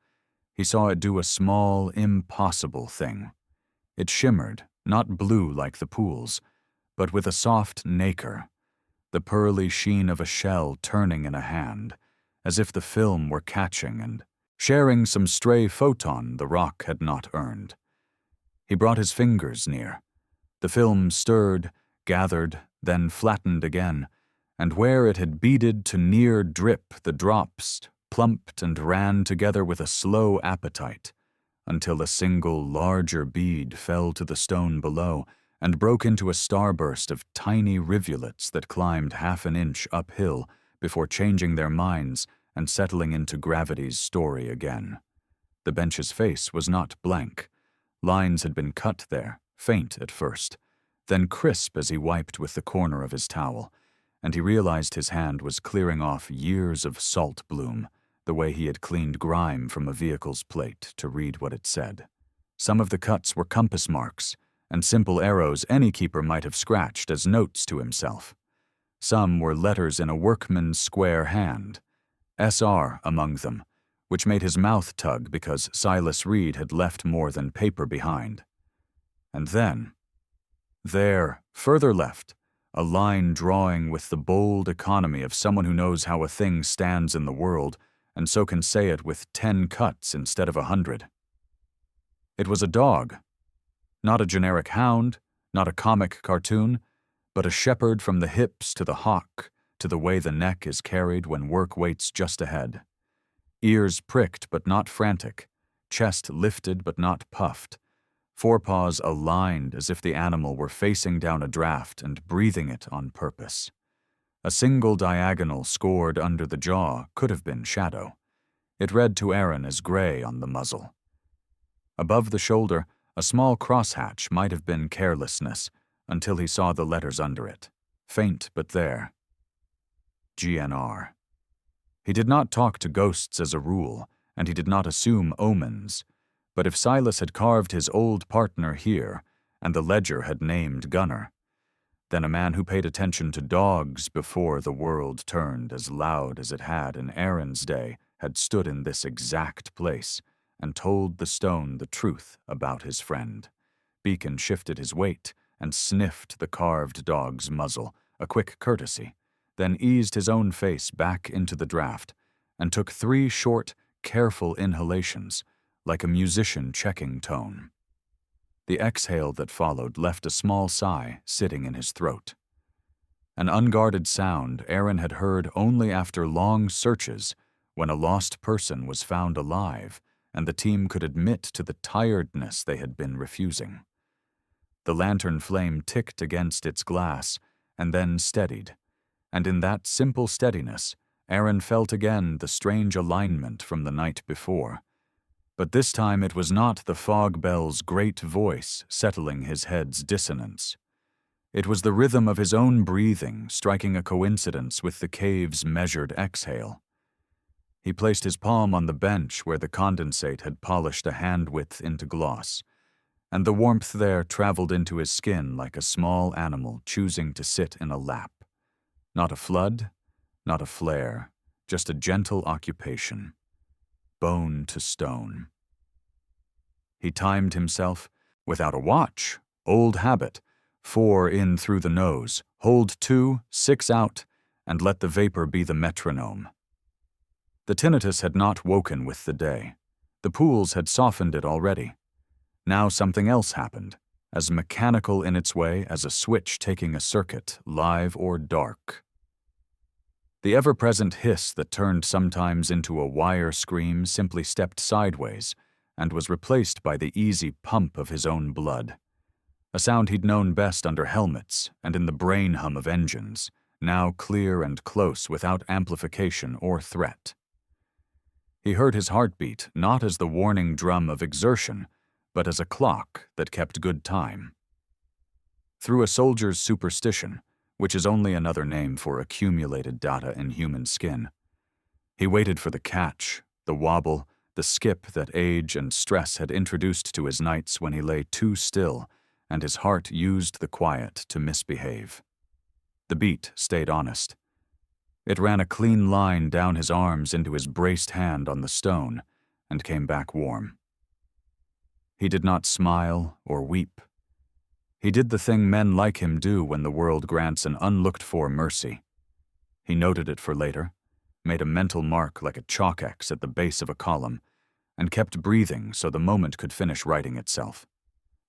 he saw it do a small, impossible thing. It shimmered, not blue like the pools, but with a soft nacre, the pearly sheen of a shell turning in a hand, as if the film were catching and sharing some stray photon the rock had not earned. He brought his fingers near. The film stirred, gathered, then flattened again, and where it had beaded to near drip, the drops plumped and ran together with a slow appetite, until a single larger bead fell to the stone below and broke into a starburst of tiny rivulets that climbed half an inch uphill before changing their minds and settling into gravity's story again. The bench's face was not blank. Lines had been cut there, faint at first, then crisp as he wiped with the corner of his towel, and he realized his hand was clearing off years of salt bloom, the way he had cleaned grime from a vehicle's plate to read what it said. Some of the cuts were compass marks, and simple arrows any keeper might have scratched as notes to himself. Some were letters in a workman's square hand, SR among them, which made his mouth tug because Silas Reed had left more than paper behind. And then, there, further left, a line drawing with the bold economy of someone who knows how a thing stands in the world and so can say it with 10 cuts instead of 100. It was a dog. Not a generic hound, not a comic cartoon, but a shepherd from the hips to the hock, to the way the neck is carried when work waits just ahead. Ears pricked but not frantic, chest lifted but not puffed, forepaws aligned as if the animal were facing down a draft and breathing it on purpose. A single diagonal scored under the jaw could have been shadow. It read to Aaron as gray on the muzzle. Above the shoulder, a small crosshatch might have been carelessness until he saw the letters under it, faint but there. GNR. He did not talk to ghosts as a rule, and he did not assume omens, but if Silas had carved his old partner here, and the ledger had named Gunner, then a man who paid attention to dogs before the world turned as loud as it had in Aaron's day had stood in this exact place and told the stone the truth about his friend. Beacon shifted his weight and sniffed the carved dog's muzzle, a quick courtesy, then eased his own face back into the draft and took 3 short, careful inhalations, like a musician checking tone. The exhale that followed left a small sigh sitting in his throat. An unguarded sound Aaron had heard only after long searches, when a lost person was found alive and the team could admit to the tiredness they had been refusing. The lantern flame ticked against its glass and then steadied, and in that simple steadiness, Aaron felt again the strange alignment from the night before. But this time it was not the fog bell's great voice settling his head's dissonance. It was the rhythm of his own breathing striking a coincidence with the cave's measured exhale. He placed his palm on the bench where the condensate had polished a hand-width into gloss, and the warmth there traveled into his skin like a small animal choosing to sit in a lap. Not a flood, not a flare, just a gentle occupation. Bone to stone. He timed himself, without a watch, old habit, 4 in through the nose, hold 2, 6 out, and let the vapor be the metronome. The tinnitus had not woken with the day. The pools had softened it already. Now something else happened, as mechanical in its way as a switch taking a circuit, live or dark. The ever-present hiss that turned sometimes into a wire scream simply stepped sideways and was replaced by the easy pump of his own blood. A sound he'd known best under helmets and in the brain hum of engines, now clear and close without amplification or threat. He heard his heartbeat not as the warning drum of exertion, but as a clock that kept good time. Through a soldier's superstition, which is only another name for accumulated data in human skin, he waited for the catch, the wobble, the skip that age and stress had introduced to his nights when he lay too still and his heart used the quiet to misbehave. The beat stayed honest. It ran a clean line down his arms into his braced hand on the stone and came back warm. He did not smile or weep. He did the thing men like him do when the world grants an unlooked-for mercy. He noted it for later, made a mental mark like a chalk X at the base of a column, and kept breathing so the moment could finish writing itself.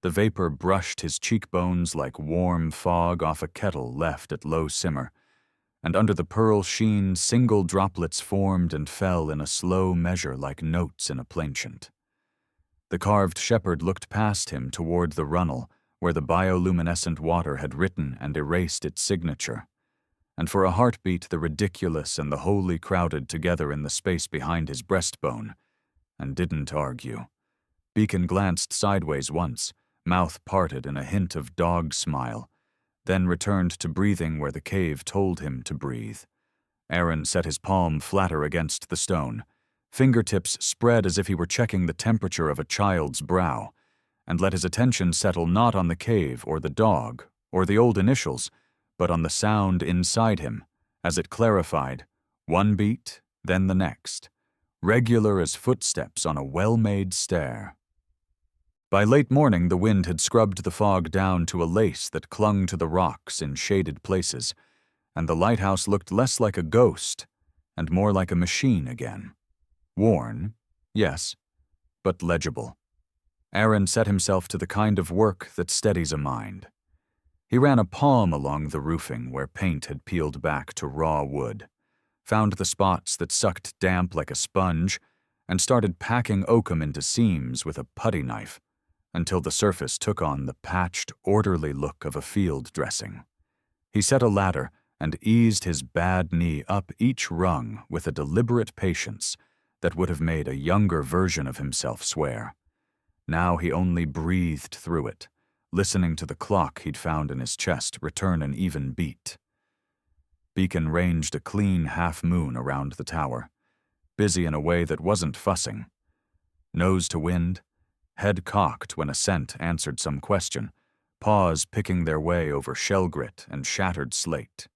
The vapor brushed his cheekbones like warm fog off a kettle left at low simmer, and under the pearl sheen single droplets formed and fell in a slow measure like notes in a plainchant. The carved shepherd looked past him toward the runnel where the bioluminescent water had written and erased its signature, and for a heartbeat the ridiculous and the wholly crowded together in the space behind his breastbone, and didn't argue. Beacon glanced sideways once, mouth parted in a hint of dog smile, then returned to breathing where the cave told him to breathe. Aaron set his palm flatter against the stone, fingertips spread as if he were checking the temperature of a child's brow, and let his attention settle not on the cave or the dog or the old initials, but on the sound inside him, as it clarified, one beat, then the next, regular as footsteps on a well-made stair. By late morning, the wind had scrubbed the fog down to a lace that clung to the rocks in shaded places, and the lighthouse looked less like a ghost and more like a machine again. Worn, yes, but legible. Aaron set himself to the kind of work that steadies a mind. He ran a palm along the roofing where paint had peeled back to raw wood, found the spots that sucked damp like a sponge, and started packing oakum into seams with a putty knife until the surface took on the patched, orderly look of a field dressing. He set a ladder and eased his bad knee up each rung with a deliberate patience that would have made a younger version of himself swear. Now he only breathed through it, listening to the clock he'd found in his chest return an even beat. Beacon ranged a clean half-moon around the tower, busy in a way that wasn't fussing. Nose to wind, head cocked when a scent answered some question, paws picking their way over shell grit and shattered slate.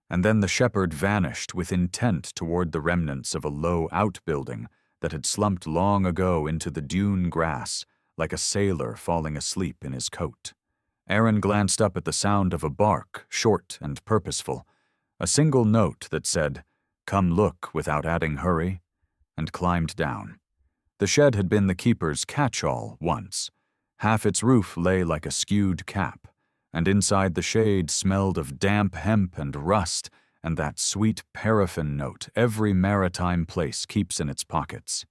And then the shepherd vanished with intent toward the remnants of a low outbuilding that had slumped long ago into the dune grass like a sailor falling asleep in his coat. Aaron glanced up at the sound of a bark, short and purposeful, a single note that said, "Come look," without adding hurry, and climbed down. The shed had been the keeper's catch-all once. Half its roof lay like a skewed cap, and inside the shade smelled of damp hemp and rust and that sweet paraffin note every maritime place keeps in its pockets.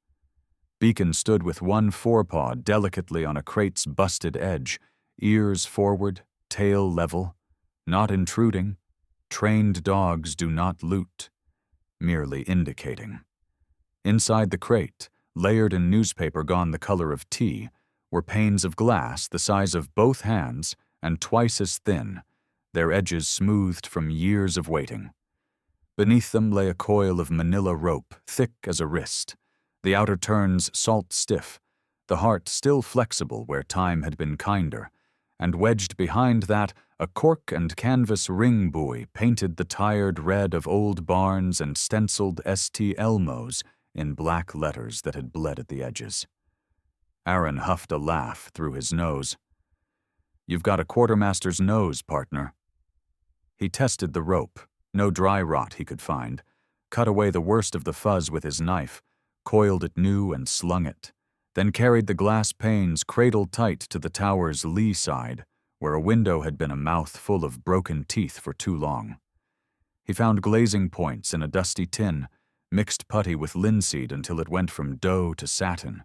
Beacon stood with one forepaw delicately on a crate's busted edge, ears forward, tail level, not intruding. Trained dogs do not loot, merely indicating. Inside the crate, layered in newspaper gone the color of tea, were panes of glass the size of both hands and twice as thin, their edges smoothed from years of waiting. Beneath them lay a coil of manila rope, thick as a wrist, the outer turns salt-stiff, the heart still flexible where time had been kinder, and wedged behind that, a cork and canvas ring buoy painted the tired red of old barns and stenciled St. Elmo's in black letters that had bled at the edges. Aaron huffed a laugh through his nose. "You've got a quartermaster's nose, partner." He tested the rope, no dry rot he could find, cut away the worst of the fuzz with his knife, coiled it new and slung it, then carried the glass panes cradle-tight to the tower's lee side, where a window had been a mouth full of broken teeth for too long. He found glazing points in a dusty tin, mixed putty with linseed until it went from dough to satin,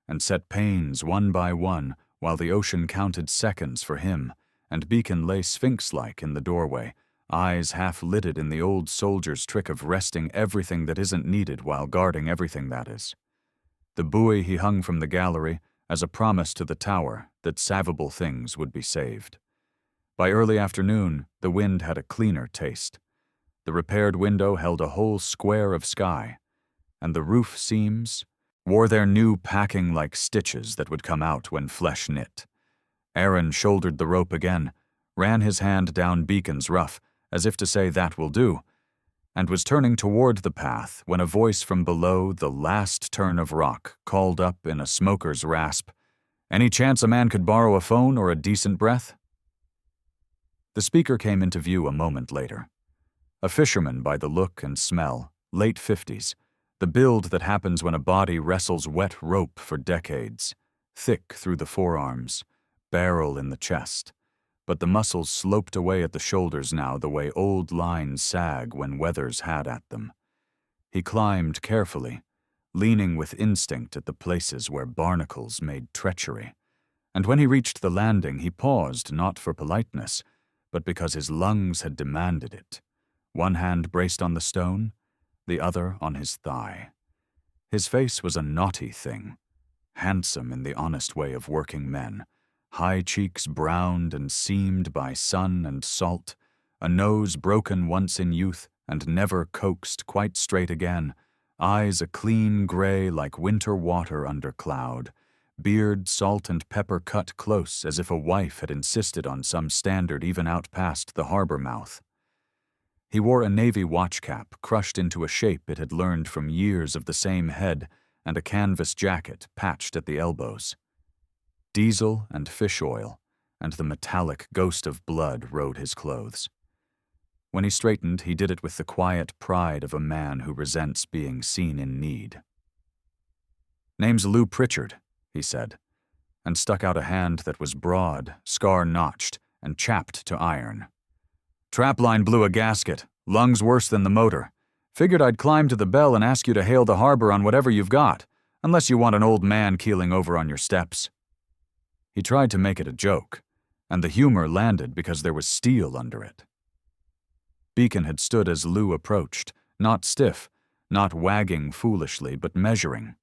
and set panes one by one while the ocean counted seconds for him, and Beacon lay sphinx-like in the doorway, eyes half-lidded in the old soldier's trick of resting everything that isn't needed while guarding everything that is. The buoy he hung from the gallery as a promise to the tower that savable things would be saved. By early afternoon, the wind had a cleaner taste. The repaired window held a whole square of sky, and the roof seams wore their new packing like stitches that would come out when flesh knit. Aaron shouldered the rope again, ran his hand down Beacon's ruff, as if to say that will do, and was turning toward the path when a voice from below the last turn of rock called up in a smoker's rasp, "Any chance a man could borrow a phone or a decent breath?" The speaker came into view a moment later. A fisherman by the look and smell, late 50s, the build that happens when a body wrestles wet rope for decades, thick through the forearms, barrel in the chest, but the muscles sloped away at the shoulders now the way old lines sag when weathers had at them. He climbed carefully, leaning with instinct at the places where barnacles made treachery, and when he reached the landing he paused not for politeness, but because his lungs had demanded it, one hand braced on the stone, the other on his thigh. His face was a naughty thing, handsome in the honest way of working men, high cheeks browned and seamed by sun and salt, a nose broken once in youth and never coaxed quite straight again, eyes a clean gray like winter water under cloud, beard salt and pepper cut close as if a wife had insisted on some standard even out past the harbor mouth. He wore a navy watch cap crushed into a shape it had learned from years of the same head and a canvas jacket patched at the elbows. Diesel and fish oil and the metallic ghost of blood rode his clothes. When he straightened, he did it with the quiet pride of a man who resents being seen in need. "Name's Lou Pritchard," he said, and stuck out a hand that was broad, scar-notched, and chapped to iron. "Trapline blew a gasket, lungs worse than the motor. Figured I'd climb to the bell and ask you to hail the harbor on whatever you've got, unless you want an old man keeling over on your steps." He tried to make it a joke, and the humor landed because there was steel under it. Beacon had stood as Lou approached, not stiff, not wagging foolishly, but measuring.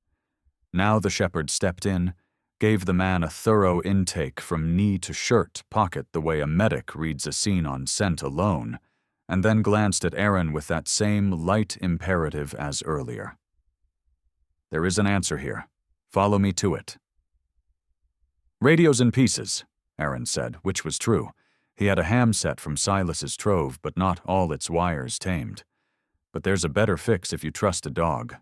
Now the shepherd stepped in, gave the man a thorough intake from knee to shirt pocket the way a medic reads a scene on scent alone, and then glanced at Aaron with that same light imperative as earlier. "There is an answer here. Follow me to it." "Radio's in pieces," Aaron said, which was true. He had a ham set from Silas's trove, but not all its wires tamed. "But there's a better fix if you trust a dog."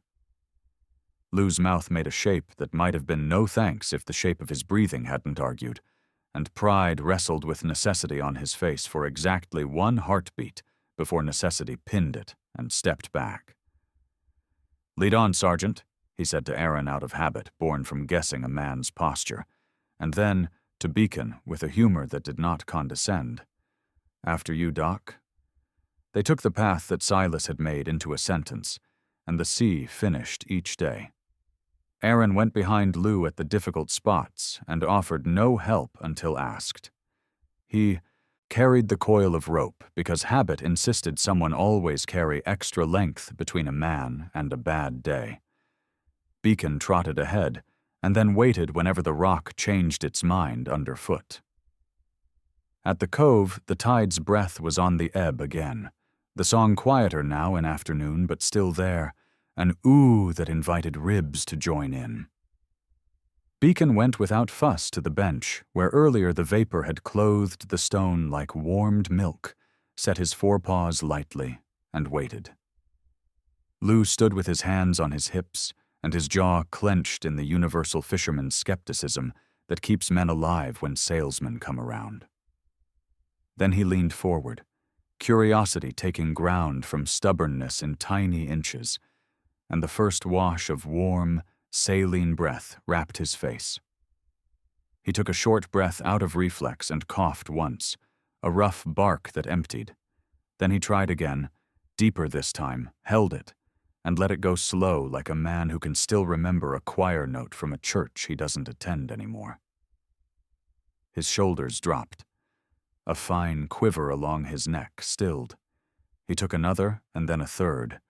Lou's mouth made a shape that might have been no thanks if the shape of his breathing hadn't argued, and pride wrestled with necessity on his face for exactly one heartbeat before necessity pinned it and stepped back. "Lead on, Sergeant," he said to Aaron out of habit, born from guessing a man's posture, and then, to Beacon, with a humor that did not condescend, "After you, Doc." They took the path that Silas had made into a sentence, and the sea finished each day. Aaron went behind Lou at the difficult spots and offered no help until asked. He carried the coil of rope because habit insisted someone always carry extra length between a man and a bad day. Beacon trotted ahead, and then waited whenever the rock changed its mind underfoot. At the cove, the tide's breath was on the ebb again, the song quieter now in afternoon but still there, an ooh that invited ribs to join in. Beacon went without fuss to the bench, where earlier the vapor had clothed the stone like warmed milk, set his forepaws lightly, and waited. Lou stood with his hands on his hips, and his jaw clenched in the universal fisherman's skepticism that keeps men alive when salesmen come around. Then he leaned forward, curiosity taking ground from stubbornness in tiny inches, and the first wash of warm, saline breath wrapped his face. He took a short breath out of reflex and coughed once, a rough bark that emptied. Then he tried again, deeper this time, held it, and let it go slow like a man who can still remember a choir note from a church he doesn't attend anymore. His shoulders dropped. A fine quiver along his neck stilled. He took another and then a third,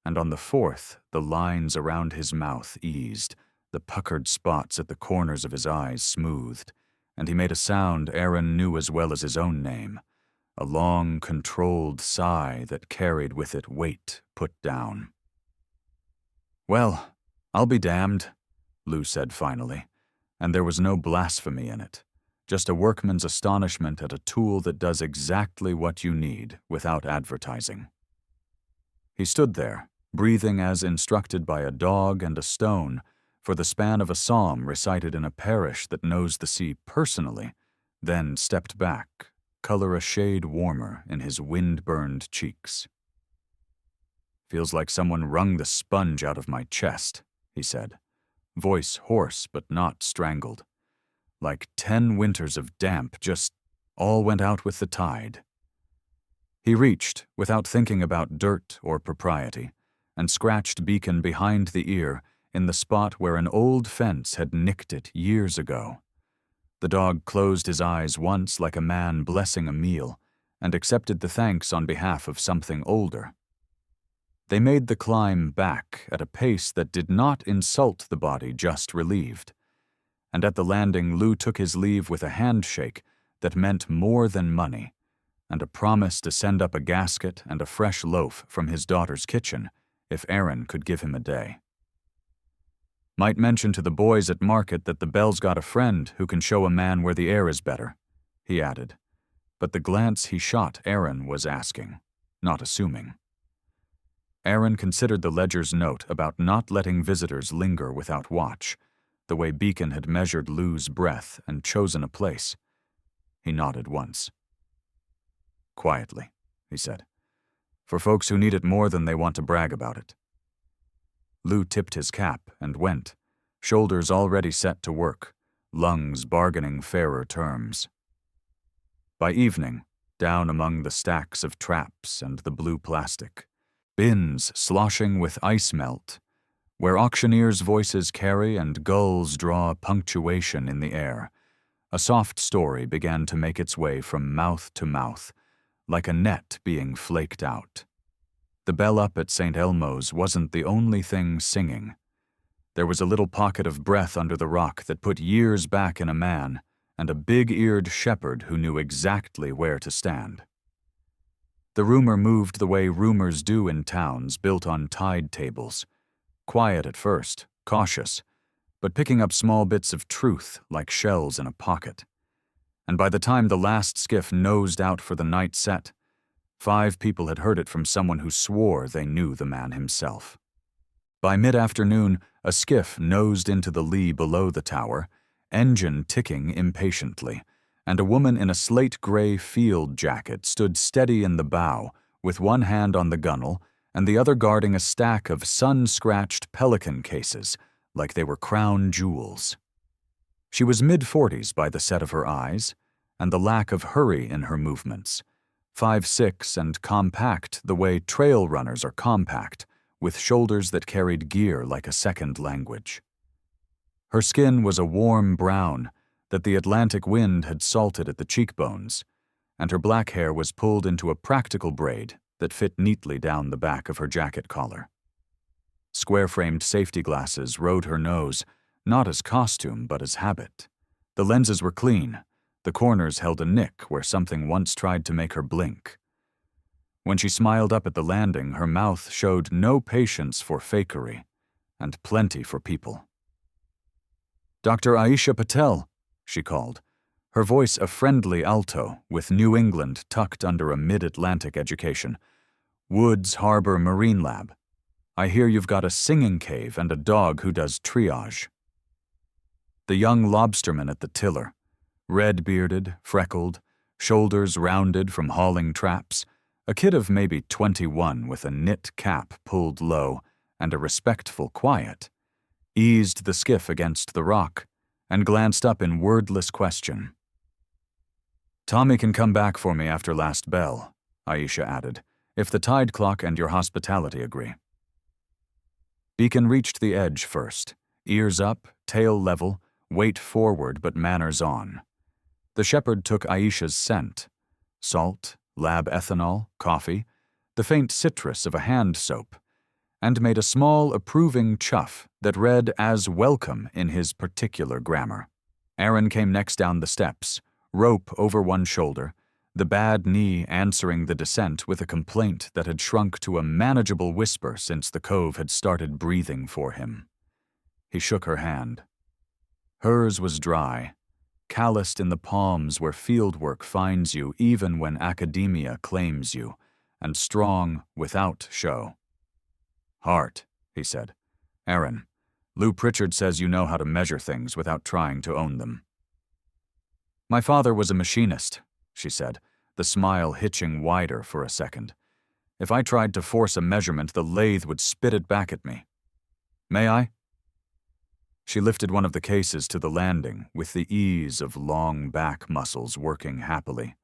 and on the fourth the lines around his mouth eased, the puckered spots at the corners of his eyes smoothed, and he made a sound Aaron knew as well as his own name, a long, controlled sigh that carried with it weight put down. "Well, I'll be damned," Lou said finally, and there was no blasphemy in it, just a workman's astonishment at a tool that does exactly what you need without advertising. He stood there, breathing as instructed by a dog and a stone, for the span of a psalm recited in a parish that knows the sea personally, then stepped back, color a shade warmer in his wind-burned cheeks. "Feels like someone wrung the sponge out of my chest," he said, voice hoarse but not strangled. Like 10 winters of damp just all went out with the tide. He reached, without thinking about dirt or propriety, and scratched Beacon behind the ear in the spot where an old fence had nicked it years ago. The dog closed his eyes once like a man blessing a meal and accepted the thanks on behalf of something older. They made the climb back at a pace that did not insult the body just relieved, and at the landing Lou took his leave with a handshake that meant more than money, and a promise to send up a gasket and a fresh loaf from his daughter's kitchen if Aaron could give him a day. "Might mention to the boys at market that the Bell's got a friend who can show a man where the air is better," he added, but the glance he shot Aaron was asking, not assuming. Aaron considered the ledger's note about not letting visitors linger without watch, the way Beacon had measured Lou's breath and chosen a place. He nodded once. "Quietly," he said, "for folks who need it more than they want to brag about it." Lou tipped his cap and went, shoulders already set to work, lungs bargaining fairer terms. By evening, down among the stacks of traps and the blue plastic, bins sloshing with ice melt, where auctioneers' voices carry and gulls draw punctuation in the air, a soft story began to make its way from mouth to mouth, like a net being flaked out. The bell up at St. Elmo's wasn't the only thing singing. There was a little pocket of breath under the rock that put years back in a man, and a big-eared shepherd who knew exactly where to stand. The rumor moved the way rumors do in towns built on tide tables, quiet at first, cautious, but picking up small bits of truth like shells in a pocket. And by the time the last skiff nosed out for the night set, 5 people had heard it from someone who swore they knew the man himself. By mid-afternoon, a skiff nosed into the lee below the tower, engine ticking impatiently, and a woman in a slate-gray field jacket stood steady in the bow, with one hand on the gunwale and the other guarding a stack of sun-scratched pelican cases, like they were crown jewels. She was mid-40s by the set of her eyes, and the lack of hurry in her movements, 5'6" and compact the way trail runners are compact, with shoulders that carried gear like a second language. Her skin was a warm brown that the Atlantic wind had salted at the cheekbones, and her black hair was pulled into a practical braid that fit neatly down the back of her jacket collar. Square-framed safety glasses rode her nose, not as costume but as habit. The lenses were clean. The corners held a nick where something once tried to make her blink. When she smiled up at the landing, her mouth showed no patience for fakery, and plenty for people. "Dr. Aisha Patel," she called, her voice a friendly alto with New England tucked under a mid-Atlantic education. "Woods Harbor Marine Lab. I hear you've got a singing cave and a dog who does triage." The young lobsterman at the tiller, red-bearded, freckled, shoulders rounded from hauling traps, a kid of maybe 21 with a knit cap pulled low and a respectful quiet, eased the skiff against the rock and glanced up in wordless question. "Tommy can come back for me after last bell," Aisha added, "if the tide clock and your hospitality agree." Beacon reached the edge first, ears up, tail level, weight forward but manners on. The shepherd took Aisha's scent, salt, lab ethanol, coffee, the faint citrus of a hand soap, and made a small approving chuff that read as welcome in his particular grammar. Aaron came next down the steps, rope over one shoulder, the bad knee answering the descent with a complaint that had shrunk to a manageable whisper since the cove had started breathing for him. He shook her hand. Hers was dry, calloused in the palms where fieldwork finds you even when academia claims you, and strong without show. "Heart," he said. "Aaron, Lou Pritchard says you know how to measure things without trying to own them." "My father was a machinist," she said, the smile hitching wider for a second. "If I tried to force a measurement, the lathe would spit it back at me. May I?" She lifted one of the cases to the landing with the ease of long back muscles working happily.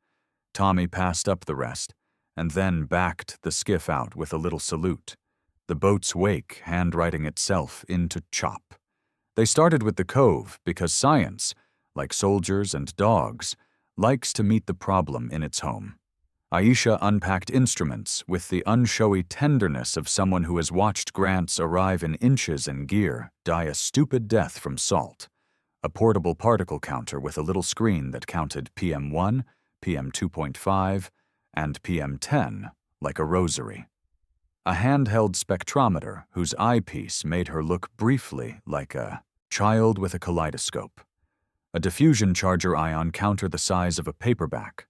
Tommy passed up the rest, and then backed the skiff out with a little salute, the boat's wake handwriting itself into chop. They started with the cove because science, like soldiers and dogs, likes to meet the problem in its home. Aisha unpacked instruments with the unshowy tenderness of someone who has watched Grants arrive in inches and gear die a stupid death from salt, a portable particle counter with a little screen that counted PM1, PM2.5, and PM10 like a rosary. A handheld spectrometer whose eyepiece made her look briefly like a child with a kaleidoscope. A diffusion charger ion counter the size of a paperback.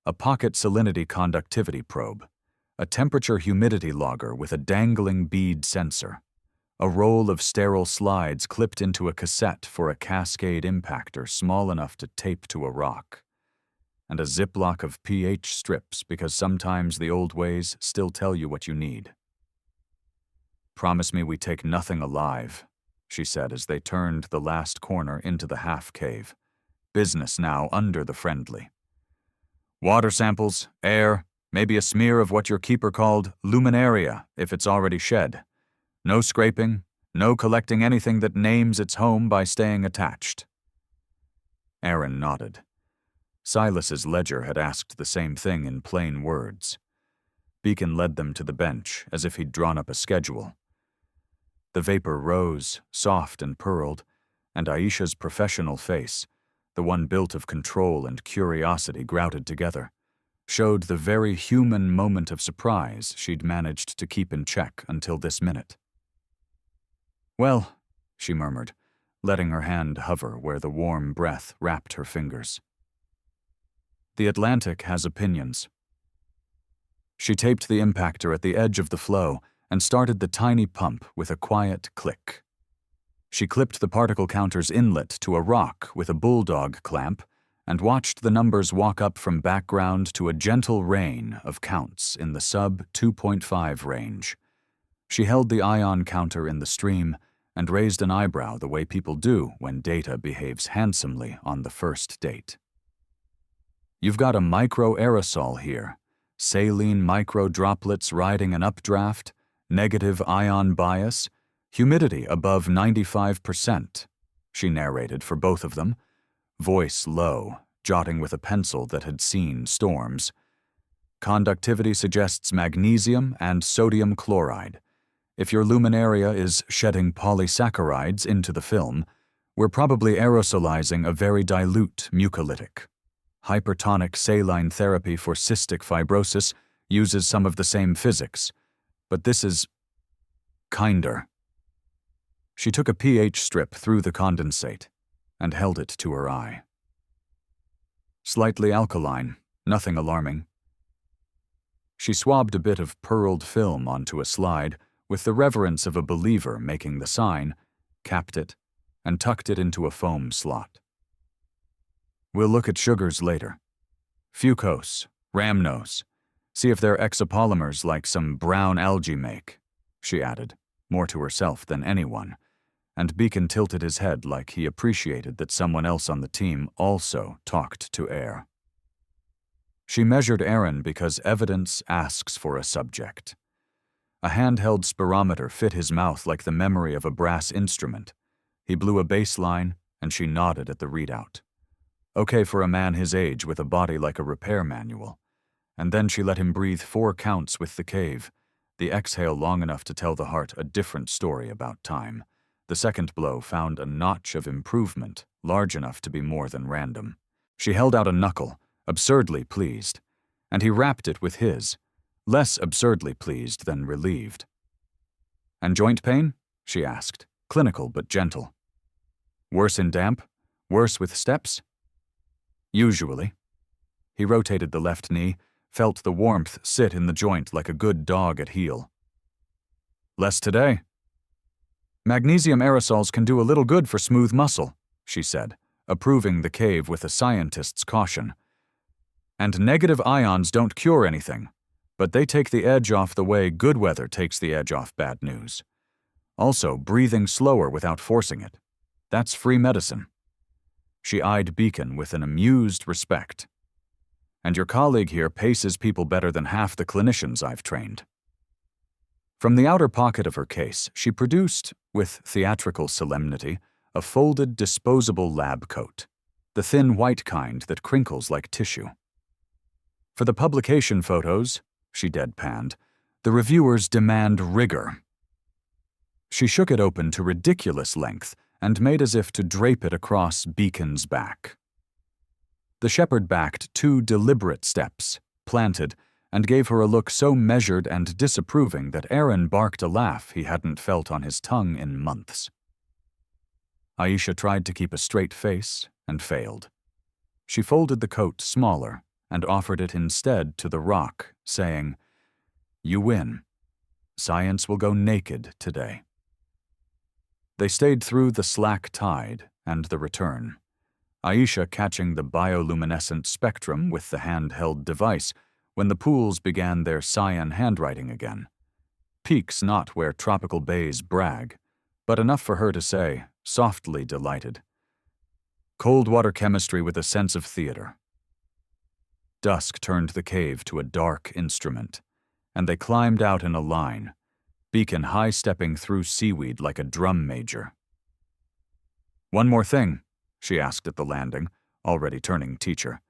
A pocket salinity conductivity probe. a temperature-humidity logger with a dangling bead sensor, a roll of sterile slides clipped into a cassette for a cascade impactor small enough to tape to a rock, and a ziplock of pH strips because sometimes the old ways still tell you what you need. "Promise me we take nothing alive," she said as they turned the last corner into the half-cave. Business now under the friendly. "Water samples, air, maybe a smear of what your keeper called luminaria if it's already shed. No scraping, no collecting anything that names its home by staying attached." Aaron nodded. Silas's ledger had asked the same thing in plain words. Beacon led them to the bench as if he'd drawn up a schedule. The vapor rose, soft and pearled, and Aisha's professional face, the one built of control and curiosity grouted together, showed the very human moment of surprise she'd managed to keep in check until this minute. "Well," she murmured, letting her hand hover where the warm breath wrapped her fingers. "The Atlantic has opinions." She taped the impactor at the edge of the flow and started the tiny pump with a quiet click. She clipped the particle counter's inlet to a rock with a bulldog clamp and watched the numbers walk up from background to a gentle rain of counts in the sub-2.5 range. She held the ion counter in the stream and raised an eyebrow the way people do when data behaves handsomely on the first date. "You've got a micro-aerosol here, saline micro-droplets riding an updraft, negative ion bias, humidity above 95%, she narrated for both of them, voice low, jotting with a pencil that had seen storms. "Conductivity suggests magnesium and sodium chloride. If your luminaria is shedding polysaccharides into the film, we're probably aerosolizing a very dilute mucolytic. Hypertonic saline therapy for cystic fibrosis uses some of the same physics, but this is kinder." She took a pH strip through the condensate and held it to her eye. "Slightly alkaline, nothing alarming." She swabbed a bit of pearled film onto a slide with the reverence of a believer making the sign, capped it, and tucked it into a foam slot. "We'll look at sugars later. Fucose, rhamnose. See if they're exopolymers like some brown algae make," she added, more to herself than anyone, and Beacon tilted his head like he appreciated that someone else on the team also talked to air. She measured Aaron because evidence asks for a subject. A handheld spirometer fit his mouth like the memory of a brass instrument. He blew a baseline, and she nodded at the readout. Okay for a man his age with a body like a repair manual. And then she let him breathe 4 counts with the cave, the exhale long enough to tell the heart a different story about time. The second blow found a notch of improvement large enough to be more than random. She held out a knuckle, absurdly pleased, and he rapped it with his, less absurdly pleased than relieved. "And joint pain?" she asked, clinical but gentle. "Worse in damp? Worse with steps?" "Usually." He rotated the left knee, felt the warmth sit in the joint like a good dog at heel. "Less today." "Magnesium aerosols can do a little good for smooth muscle," she said, approving the cave with a scientist's caution. "And negative ions don't cure anything, but they take the edge off the way good weather takes the edge off bad news. Also, breathing slower without forcing it. That's free medicine." She eyed Beacon with an amused respect. "And your colleague here paces people better than half the clinicians I've trained." From the outer pocket of her case, she produced, with theatrical solemnity, a folded disposable lab coat, the thin white kind that crinkles like tissue. "For the publication photos," she deadpanned, "the reviewers demand rigor." She shook it open to ridiculous length and made as if to drape it across Beacon's back. The shepherd backed 2 deliberate steps, planted, and gave her a look so measured and disapproving that Aaron barked a laugh he hadn't felt on his tongue in months. Aisha tried to keep a straight face and failed. She folded the coat smaller and offered it instead to the rock, saying, You win. Science will go naked today. They stayed through the slack tide and the return, Aisha catching the bioluminescent spectrum with the handheld device when the pools began their cyan handwriting again. Peaks not where tropical bays brag, but enough for her to say, softly delighted. Cold water chemistry with a sense of theater. Dusk turned the cave to a dark instrument, and they climbed out in a line, Beacon high-stepping through seaweed like a drum major. "One more thing," she asked at the landing, already turning teacher.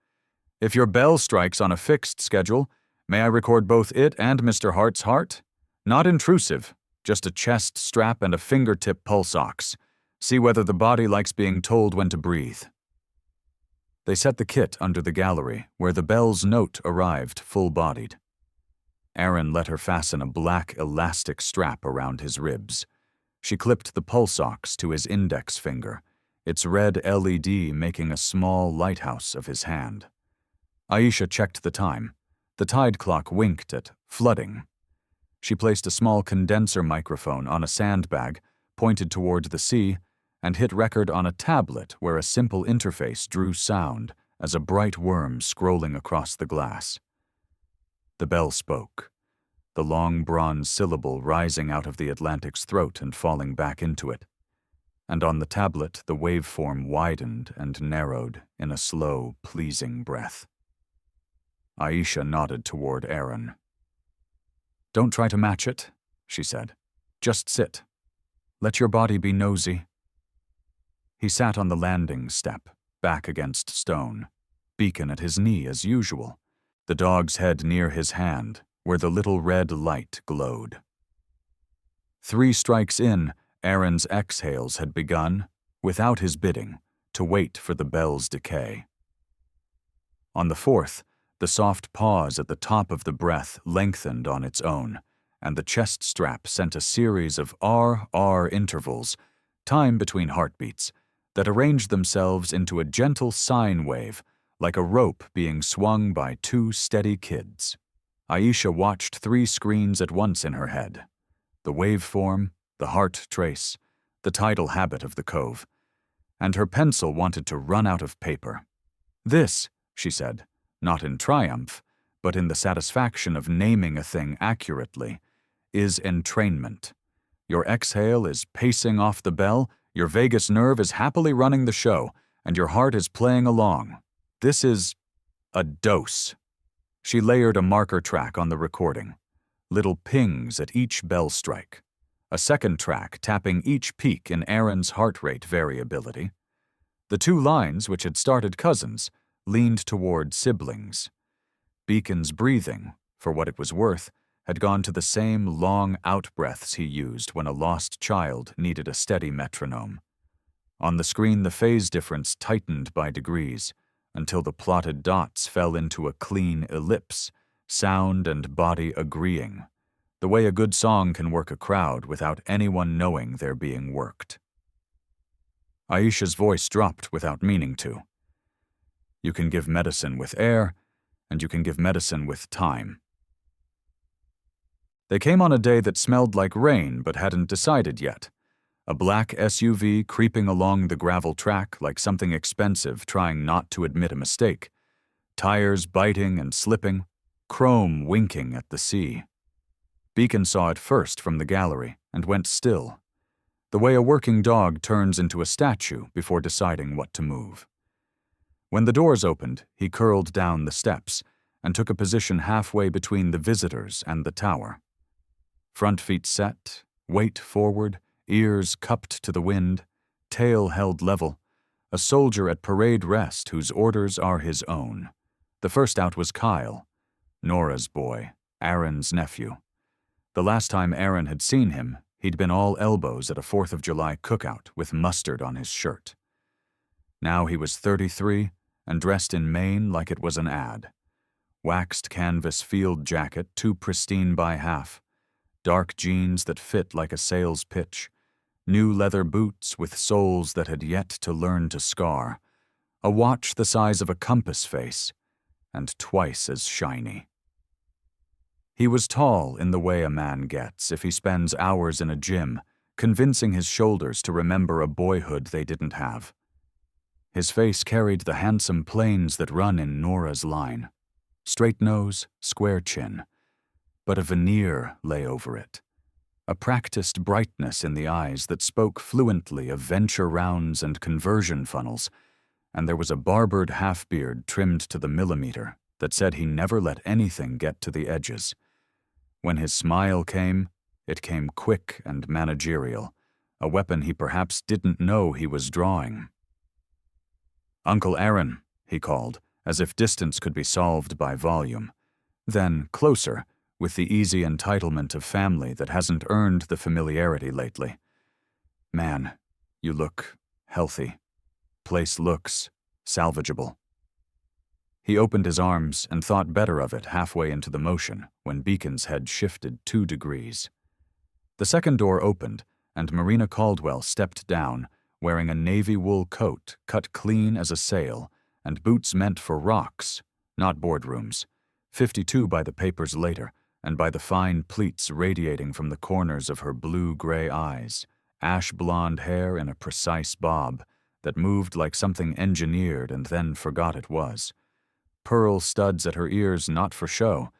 "If your bell strikes on a fixed schedule, may I record both it and Mr. Hart's heart? Not intrusive, just a chest strap and a fingertip pulse ox. See whether the body likes being told when to breathe." They set the kit under the gallery, where the bell's note arrived full-bodied. Aaron let her fasten a black elastic strap around his ribs. She clipped the pulse ox to his index finger, its red LED making a small lighthouse of his hand. Aisha checked the time. The tide clock winked at flooding. She placed a small condenser microphone on a sandbag, pointed toward the sea, and hit record on a tablet where a simple interface drew sound as a bright worm scrolling across the glass. The bell spoke, the long bronze syllable rising out of the Atlantic's throat and falling back into it. And on the tablet the waveform widened and narrowed in a slow, pleasing breath. Aisha nodded toward Aaron. "Don't try to match it," she said. "Just sit. Let your body be nosy." He sat on the landing step, back against stone, Beacon at his knee as usual, the dog's head near his hand, where the little red light glowed. 3 strikes in, Aaron's exhales had begun, without his bidding, to wait for the bell's decay. On the 4th, the soft pause at the top of the breath lengthened on its own, and the chest strap sent a series of R-R intervals, time between heartbeats, that arranged themselves into a gentle sine wave, like a rope being swung by 2 steady kids. Aisha watched 3 screens at once in her head: the waveform, the heart trace, the tidal habit of the cove, and her pencil wanted to run out of paper. "This," she said, not in triumph, but in the satisfaction of naming a thing accurately, "is entrainment. Your exhale is pacing off the bell, your vagus nerve is happily running the show, and your heart is playing along. This is a dose." She layered a marker track on the recording, little pings at each bell strike, a second track tapping each peak in Aaron's heart rate variability. The 2 lines, which had started cousins, leaned toward siblings. Beacon's breathing, for what it was worth, had gone to the same long out-breaths he used when a lost child needed a steady metronome. On the screen the phase difference tightened by degrees, until the plotted dots fell into a clean ellipse, sound and body agreeing, the way a good song can work a crowd without anyone knowing they're being worked. Aisha's voice dropped without meaning to. You can give medicine with air, and you can give medicine with time. They came on a day that smelled like rain but hadn't decided yet. A black SUV creeping along the gravel track like something expensive trying not to admit a mistake. Tires biting and slipping, chrome winking at the sea. Beacon saw it first from the gallery and went still, the way a working dog turns into a statue before deciding what to move. When the doors opened, he curled down the steps and took a position halfway between the visitors and the tower. Front feet set, weight forward, ears cupped to the wind, tail held level, a soldier at parade rest whose orders are his own. The first out was Kyle, Nora's boy, Aaron's nephew. The last time Aaron had seen him, he'd been all elbows at a 4th of July cookout with mustard on his shirt. Now he was 33 and dressed in Maine like it was an ad. Waxed canvas field jacket too pristine by half, dark jeans that fit like a sales pitch, new leather boots with soles that had yet to learn to scar, a watch the size of a compass face, and twice as shiny. He was tall in the way a man gets if he spends hours in a gym, convincing his shoulders to remember a boyhood they didn't have. His face carried the handsome planes that run in Nora's line. Straight nose, square chin. But a veneer lay over it. A practiced brightness in the eyes that spoke fluently of venture rounds and conversion funnels, and there was a barbered half-beard trimmed to the millimeter that said he never let anything get to the edges. When his smile came, it came quick and managerial, a weapon he perhaps didn't know he was drawing. "Uncle Aaron," he called, as if distance could be solved by volume. Then, closer, with the easy entitlement of family that hasn't earned the familiarity lately. "Man, you look healthy. Place looks salvageable." He opened his arms and thought better of it halfway into the motion when Beacon's head shifted 2 degrees. The second door opened, and Marina Caldwell stepped down, wearing a navy wool coat cut clean as a sail and boots meant for rocks, not boardrooms, 52 by the papers later, and by the fine pleats radiating from the corners of her blue-gray eyes, ash-blonde hair in a precise bob that moved like something engineered and then forgot it was. Pearl studs at her ears not for show,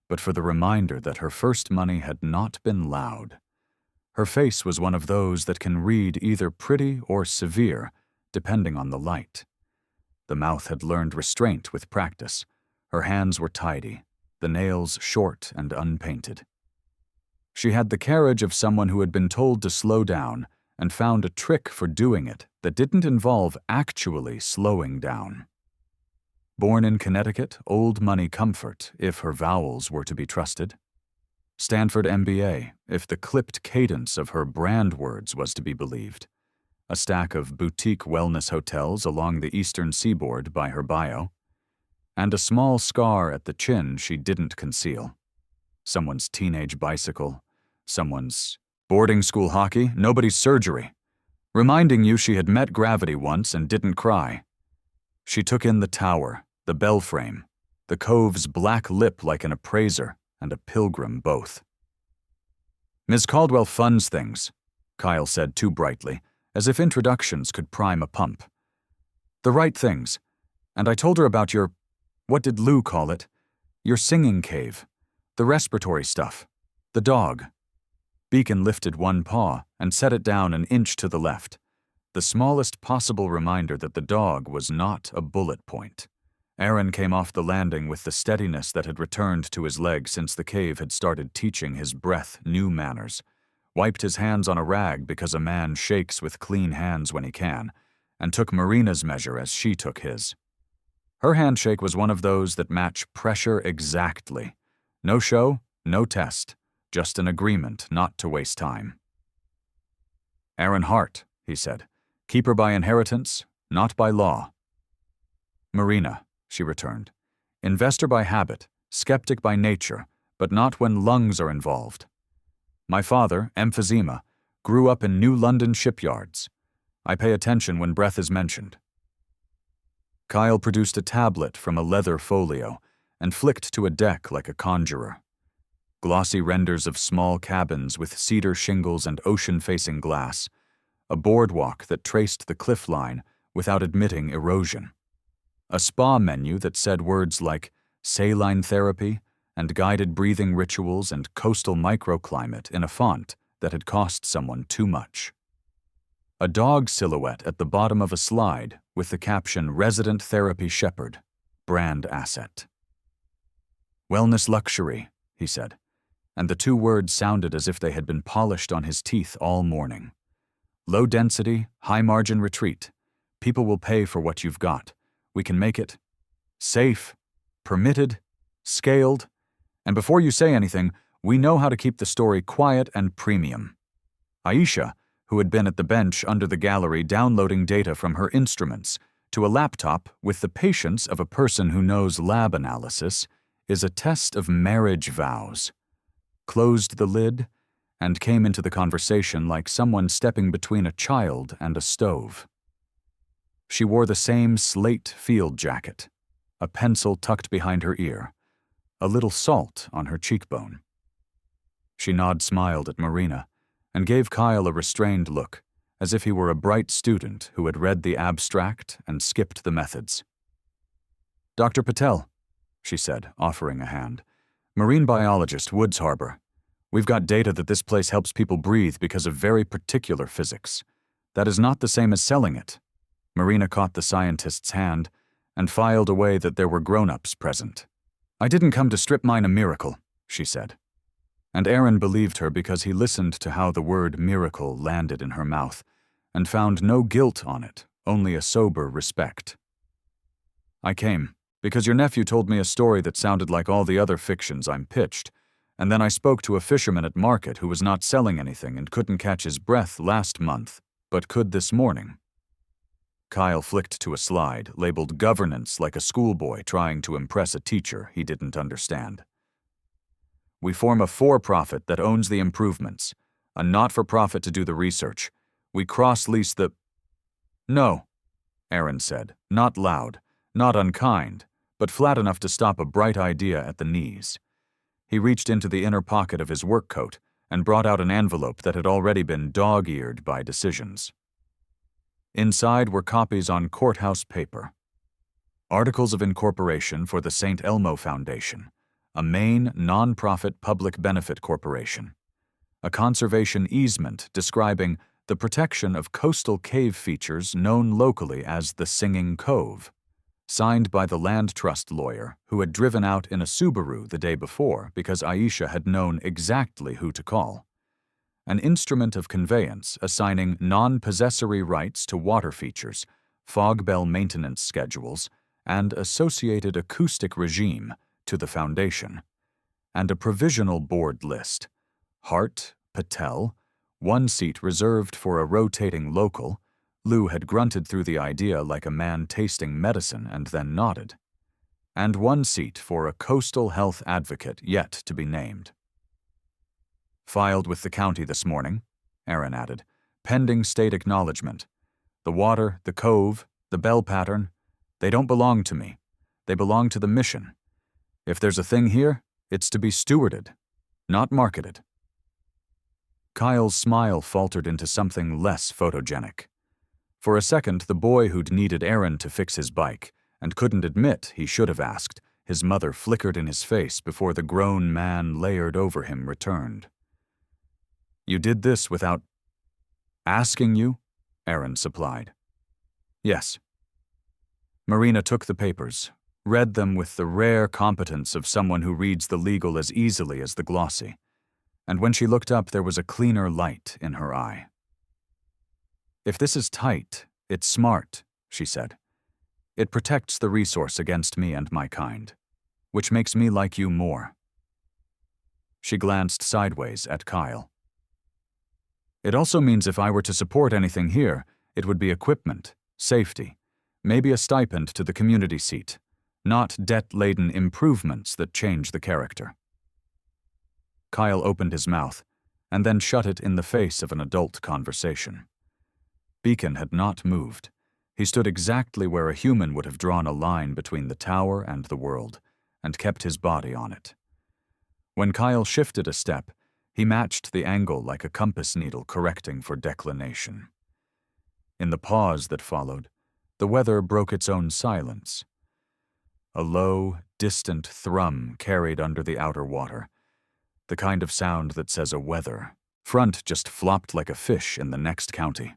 but for the reminder that her first money had not been loud. Her face was one of those that can read either pretty or severe, depending on the light. The mouth had learned restraint with practice. Her hands were tidy, the nails short and unpainted. She had the carriage of someone who had been told to slow down and found a trick for doing it that didn't involve actually slowing down. Born in Connecticut, old money comfort, if her vowels were to be trusted. Stanford MBA, if the clipped cadence of her brand words was to be believed. A stack of boutique wellness hotels along the eastern seaboard by her bio. And a small scar at the chin she didn't conceal. Someone's teenage bicycle, someone's boarding school hockey, nobody's surgery. Reminding you she had met gravity once and didn't cry. She took in the tower, the bell frame, the cove's black lip like an appraiser, and a pilgrim both. "Ms. Caldwell funds things," Kyle said too brightly, as if introductions could prime a pump. "The right things. And I told her about your, what did Lou call it? Your singing cave, the respiratory stuff, the dog." Beacon lifted one paw and set it down an inch to the left, the smallest possible reminder that the dog was not a bullet point. Aaron came off the landing with the steadiness that had returned to his leg since the cave had started teaching his breath new manners, wiped his hands on a rag because a man shakes with clean hands when he can, and took Marina's measure as she took his. Her handshake was one of those that match pressure exactly. No show, no test, just an agreement not to waste time. "Aaron Hart," he said. "Keep her by inheritance, not by law." "Marina," she returned. "Investor by habit, skeptic by nature, but not when lungs are involved. My father, emphysema, grew up in New London shipyards. I pay attention when breath is mentioned." Kyle produced a tablet from a leather folio and flicked to a deck like a conjurer. Glossy renders of small cabins with cedar shingles and ocean-facing glass, a boardwalk that traced the cliff line without admitting erosion. A spa menu that said words like saline therapy and guided breathing rituals and coastal microclimate in a font that had cost someone too much. A dog silhouette at the bottom of a slide with the caption Resident Therapy Shepherd, brand asset. "Wellness luxury," he said, and the 2 words sounded as if they had been polished on his teeth all morning. "Low density, high margin retreat. People will pay for what you've got. We can make it safe, permitted, scaled, and before you say anything, we know how to keep the story quiet and premium." Aisha, who had been at the bench under the gallery downloading data from her instruments to a laptop with the patience of a person who knows lab analysis, is a test of marriage vows, closed the lid, and came into the conversation like someone stepping between a child and a stove. She wore the same slate field jacket, a pencil tucked behind her ear, a little salt on her cheekbone. She nod-smiled at Marina and gave Kyle a restrained look, as if he were a bright student who had read the abstract and skipped the methods. "Dr. Patel," she said, offering a hand. "Marine biologist, Woods Harbor. We've got data that this place helps people breathe because of very particular physics. That is not the same as selling it." Marina caught the scientist's hand and filed away that there were grown-ups present. "I didn't come to strip mine a miracle," she said. And Aaron believed her because he listened to how the word miracle landed in her mouth and found no guilt on it, only a sober respect. "I came because your nephew told me a story that sounded like all the other fictions I'm pitched, and then I spoke to a fisherman at market who was not selling anything and couldn't catch his breath last month, but could this morning." Kyle flicked to a slide labeled governance like a schoolboy trying to impress a teacher he didn't understand. "We form a for-profit that owns the improvements, a not-for-profit to do the research. We cross-lease the—" "No," Aaron said, not loud, not unkind, but flat enough to stop a bright idea at the knees. He reached into the inner pocket of his work coat and brought out an envelope that had already been dog-eared by decisions. Inside were copies on courthouse paper. Articles of incorporation for the St. Elmo Foundation, a Maine non-profit public benefit corporation. A conservation easement describing the protection of coastal cave features known locally as the Singing Cove, signed by the land trust lawyer who had driven out in a Subaru the day before because Aisha had known exactly who to call. An instrument of conveyance assigning non-possessory rights to water features, fog bell maintenance schedules, and associated acoustic regime to the foundation, and a provisional board list. Hart, Patel, one seat reserved for a rotating local. Lou had grunted through the idea like a man tasting medicine and then nodded. And one seat for a coastal health advocate yet to be named. "Filed with the county this morning," Aaron added, "pending state acknowledgement. The water, the cove, the bell pattern, they don't belong to me. They belong to the mission. If there's a thing here, it's to be stewarded, not marketed." Kyle's smile faltered into something less photogenic. For a second, the boy who'd needed Aaron to fix his bike and couldn't admit he should have asked, his mother flickered in his face before the grown man layered over him returned. "You did this without asking you?" Aaron supplied. "Yes." Marina took the papers, read them with the rare competence of someone who reads the legal as easily as the glossy, and when she looked up there was a cleaner light in her eye. "If this is tight, it's smart," she said. "It protects the resource against me and my kind, which makes me like you more." She glanced sideways at Kyle. "It also means if I were to support anything here, it would be equipment, safety, maybe a stipend to the community seat, not debt-laden improvements that change the character." Kyle opened his mouth and then shut it in the face of an adult conversation. Beacon had not moved. He stood exactly where a human would have drawn a line between the tower and the world, and kept his body on it. When Kyle shifted a step, he matched the angle like a compass needle correcting for declination. In the pause that followed, the weather broke its own silence. A low, distant thrum carried under the outer water, the kind of sound that says a weather front just flopped like a fish in the next county.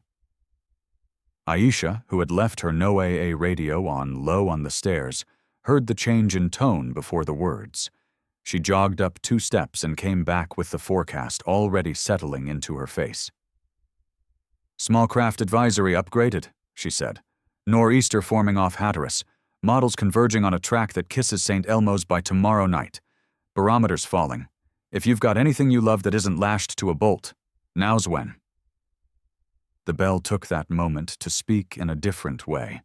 Aisha, who had left her No AA radio on low on the stairs, heard the change in tone before the words. She jogged up 2 steps and came back with the forecast already settling into her face. "Small craft advisory upgraded," she said. "Nor'easter forming off Hatteras. Models converging on a track that kisses St. Elmo's by tomorrow night. Barometers falling. If you've got anything you love that isn't lashed to a bolt, now's when." The bell took that moment to speak in a different way,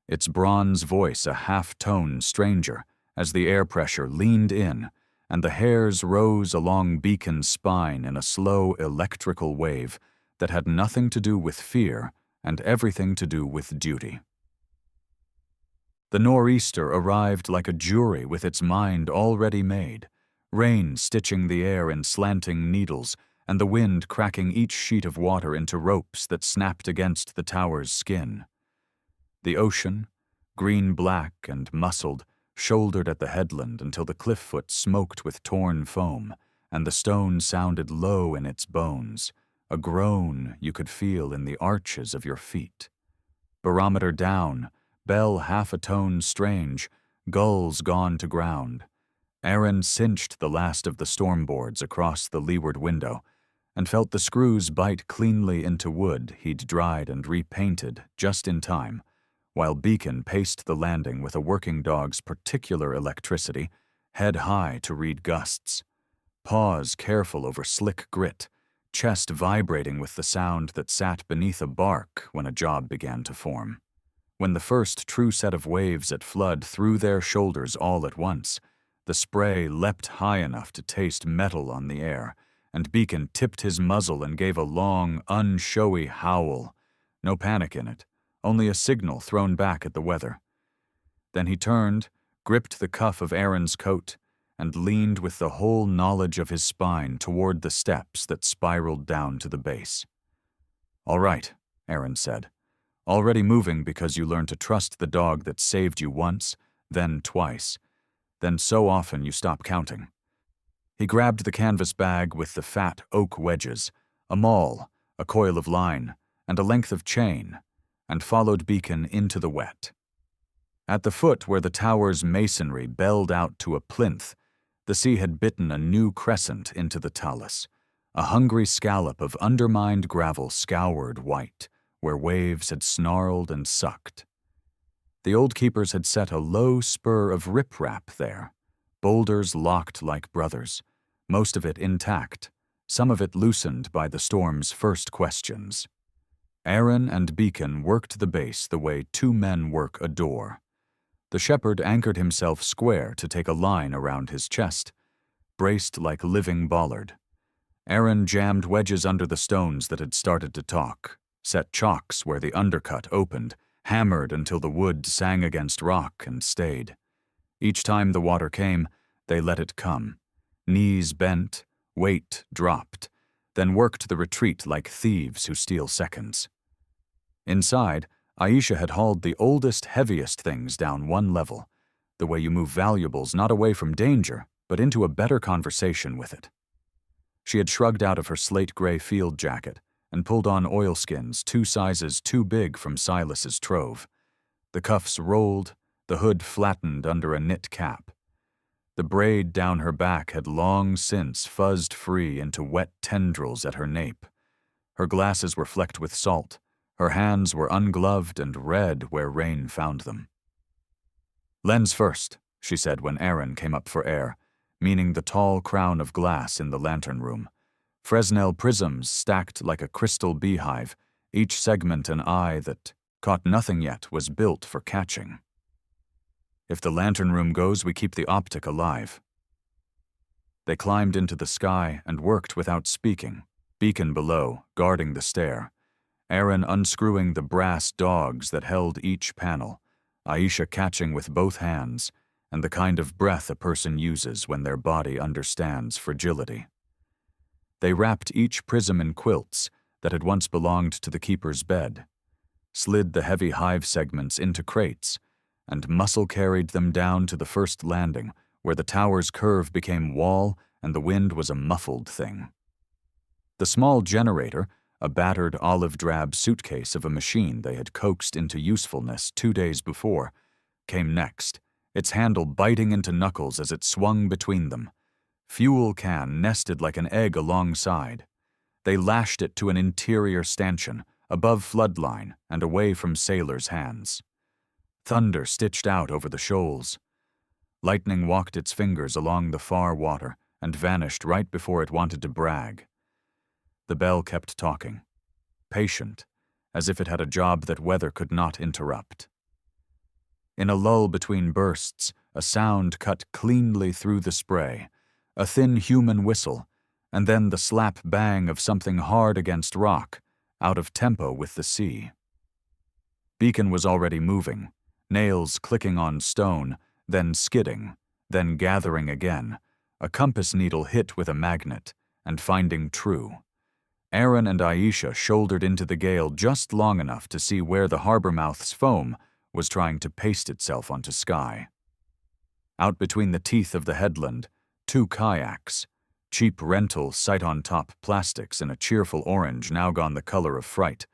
its bronze voice a half-tone stranger as the air pressure leaned in and the hairs rose along Beacon's spine in a slow electrical wave that had nothing to do with fear and everything to do with duty. The nor'easter arrived like a jury with its mind already made, rain stitching the air in slanting needles, and the wind cracking each sheet of water into ropes that snapped against the tower's skin. The ocean, green-black and muscled, shouldered at the headland until the cliff foot smoked with torn foam, and the stone sounded low in its bones, a groan you could feel in the arches of your feet. Barometer down, bell half a tone strange, gulls gone to ground. Aaron cinched the last of the stormboards across the leeward window and felt the screws bite cleanly into wood he'd dried and repainted just in time, while Beacon paced the landing with a working dog's particular electricity, head high to read gusts. Paws careful over slick grit, chest vibrating with the sound that sat beneath a bark when a job began to form. When the first true set of waves at flood threw their shoulders all at once, the spray leapt high enough to taste metal on the air, and Beacon tipped his muzzle and gave a long, unshowy howl. No panic in it, only a signal thrown back at the weather. Then he turned, gripped the cuff of Aaron's coat, and leaned with the whole knowledge of his spine toward the steps that spiraled down to the base. "All right," Aaron said. "Already moving because you learned to trust the dog that saved you once, then twice, then so often you stop counting." He grabbed the canvas bag with the fat oak wedges, a maul, a coil of line, and a length of chain, and followed Beacon into the wet. At the foot where the tower's masonry belled out to a plinth, the sea had bitten a new crescent into the talus, a hungry scallop of undermined gravel scoured white, where waves had snarled and sucked. The old keepers had set a low spur of riprap there, boulders locked like brothers, most of it intact, some of it loosened by the storm's first questions. Aaron and Beacon worked the base the way two men work a door. The shepherd anchored himself square to take a line around his chest, braced like living bollard. Aaron jammed wedges under the stones that had started to talk, set chocks where the undercut opened, hammered until the wood sang against rock and stayed. Each time the water came, they let it come. Knees bent, weight dropped, then worked the retreat like thieves who steal seconds. Inside, Aisha had hauled the oldest, heaviest things down one level, the way you move valuables not away from danger, but into a better conversation with it. She had shrugged out of her slate-gray field jacket and pulled on oilskins 2 sizes too big from Silas's trove. The cuffs rolled, the hood flattened under a knit cap. The braid down her back had long since fuzzed free into wet tendrils at her nape. Her glasses were flecked with salt. Her hands were ungloved and red where rain found them. "Lens first," she said when Aaron came up for air, meaning the tall crown of glass in the lantern room. Fresnel prisms stacked like a crystal beehive, each segment an eye that, caught nothing yet, was built for catching. "If the lantern room goes, we keep the optic alive." They climbed into the sky and worked without speaking, Beacon below, guarding the stair, Aaron unscrewing the brass dogs that held each panel, Aisha catching with both hands, and the kind of breath a person uses when their body understands fragility. They wrapped each prism in quilts that had once belonged to the keeper's bed, slid the heavy hive segments into crates, and muscle-carried them down to the first landing, where the tower's curve became wall and the wind was a muffled thing. The small generator, a battered olive-drab suitcase of a machine they had coaxed into usefulness 2 days before, came next, its handle biting into knuckles as it swung between them. Fuel can nested like an egg alongside. They lashed it to an interior stanchion, above floodline and away from sailors' hands. Thunder stitched out over the shoals. Lightning walked its fingers along the far water and vanished right before it wanted to brag. The bell kept talking, patient, as if it had a job that weather could not interrupt. In a lull between bursts, a sound cut cleanly through the spray, a thin human whistle, and then the slap bang of something hard against rock, out of tempo with the sea. Beacon was already moving, nails clicking on stone, then skidding, then gathering again, a compass needle hit with a magnet, and finding true. Aaron and Aisha shouldered into the gale just long enough to see where the harbor mouth's foam was trying to paste itself onto sky. Out between the teeth of the headland, 2 kayaks, cheap rental sight-on-top plastics in a cheerful orange now gone the color of fright,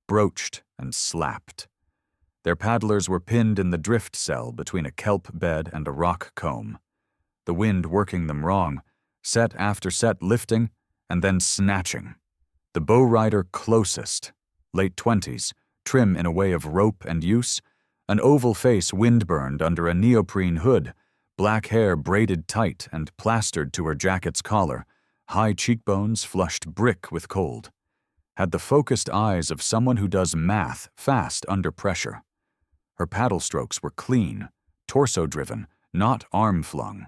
broached and slapped. Their paddlers were pinned in the drift cell between a kelp bed and a rock comb, the wind working them wrong, set after set lifting and then snatching. The bow rider closest, late 20s, trim in a way of rope and use, an oval face wind-burned under a neoprene hood, black hair braided tight and plastered to her jacket's collar, high cheekbones flushed brick with cold, had the focused eyes of someone who does math fast under pressure. Her paddle strokes were clean, torso-driven, not arm-flung.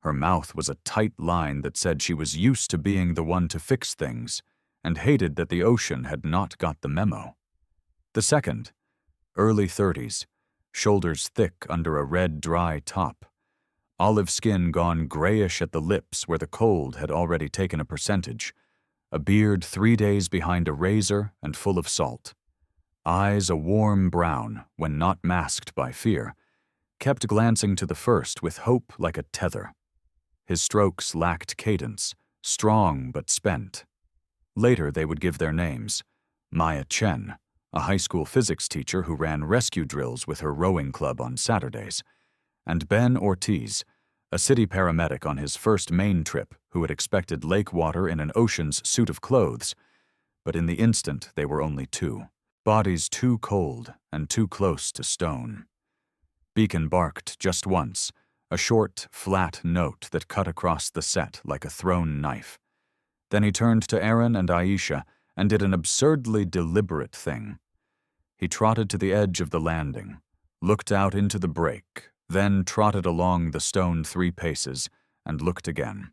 Her mouth was a tight line that said she was used to being the one to fix things, and hated that the ocean had not got the memo. The second, early 30s, shoulders thick under a red, dry top, olive skin gone grayish at the lips where the cold had already taken a percentage, a beard 3 days behind a razor and full of salt, eyes a warm brown when not masked by fear, kept glancing to the first with hope like a tether. His strokes lacked cadence, strong but spent. Later they would give their names: Maya Chen, a high school physics teacher who ran rescue drills with her rowing club on Saturdays, and Ben Ortiz, a city paramedic on his first Maine trip who had expected lake water in an ocean's suit of clothes, but in the instant they were only 2, bodies too cold and too close to stone. Beacon barked just once, a short, flat note that cut across the set like a thrown knife. Then he turned to Aaron and Aisha and did an absurdly deliberate thing. He trotted to the edge of the landing, looked out into the break, then trotted along the stone 3 paces and looked again.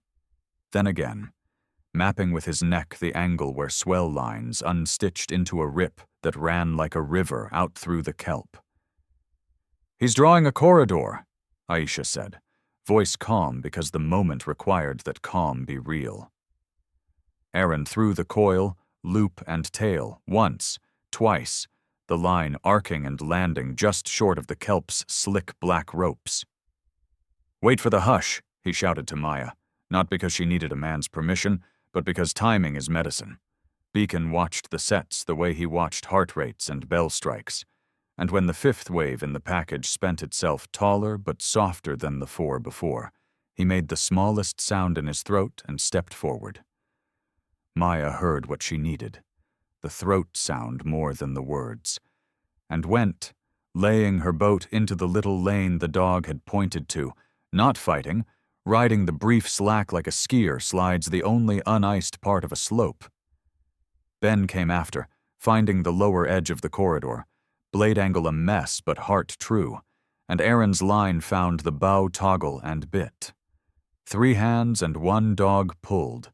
Then again, mapping with his neck the angle where swell lines unstitched into a rip that ran like a river out through the kelp. "He's drawing a corridor," Aisha said, voice calm because the moment required that calm be real. Aaron threw the coil, loop, and tail once, twice, the line arcing and landing just short of the kelp's slick black ropes. "Wait for the hush," he shouted to Maya, not because she needed a man's permission, but because timing is medicine. Beacon watched the sets the way he watched heart rates and bell strikes, and when the 5th wave in the package spent itself taller but softer than the 4 before, he made the smallest sound in his throat and stepped forward. Maya heard what she needed, the throat sound more than the words, and went, laying her boat into the little lane the dog had pointed to, not fighting, riding the brief slack like a skier slides the only uniced part of a slope. Ben came after, finding the lower edge of the corridor, blade angle a mess but heart true, and Aaron's line found the bow toggle and bit. 3 hands and 1 dog pulled.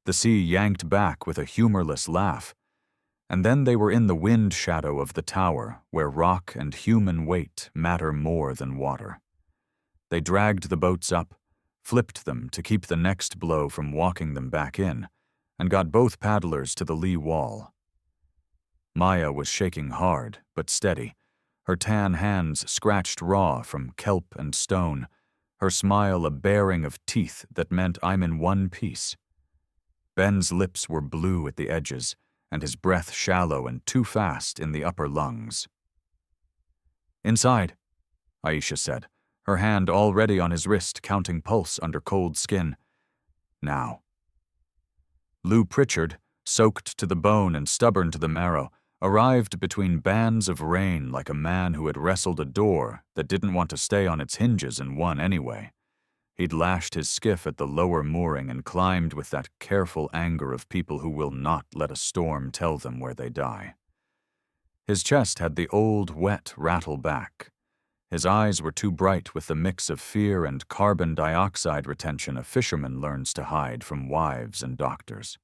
The sea yanked back with a humorless laugh, and then they were in the wind shadow of the tower where rock and human weight matter more than water. They dragged the boats up, flipped them to keep the next blow from walking them back in, and got both paddlers to the lee wall. Maya was shaking hard but steady, her tan hands scratched raw from kelp and stone, her smile a baring of teeth that meant I'm in one piece. Ben's lips were blue at the edges, and his breath shallow and too fast in the upper lungs. "Inside," Aisha said, her hand already on his wrist counting pulse under cold skin. "Now." Lou Pritchard, soaked to the bone and stubborn to the marrow, arrived between bands of rain like a man who had wrestled a door that didn't want to stay on its hinges and won anyway. He'd lashed his skiff at the lower mooring and climbed with that careful anger of people who will not let a storm tell them where they die. His chest had the old, wet rattle back. His eyes were too bright with the mix of fear and carbon dioxide retention a fisherman learns to hide from wives and doctors.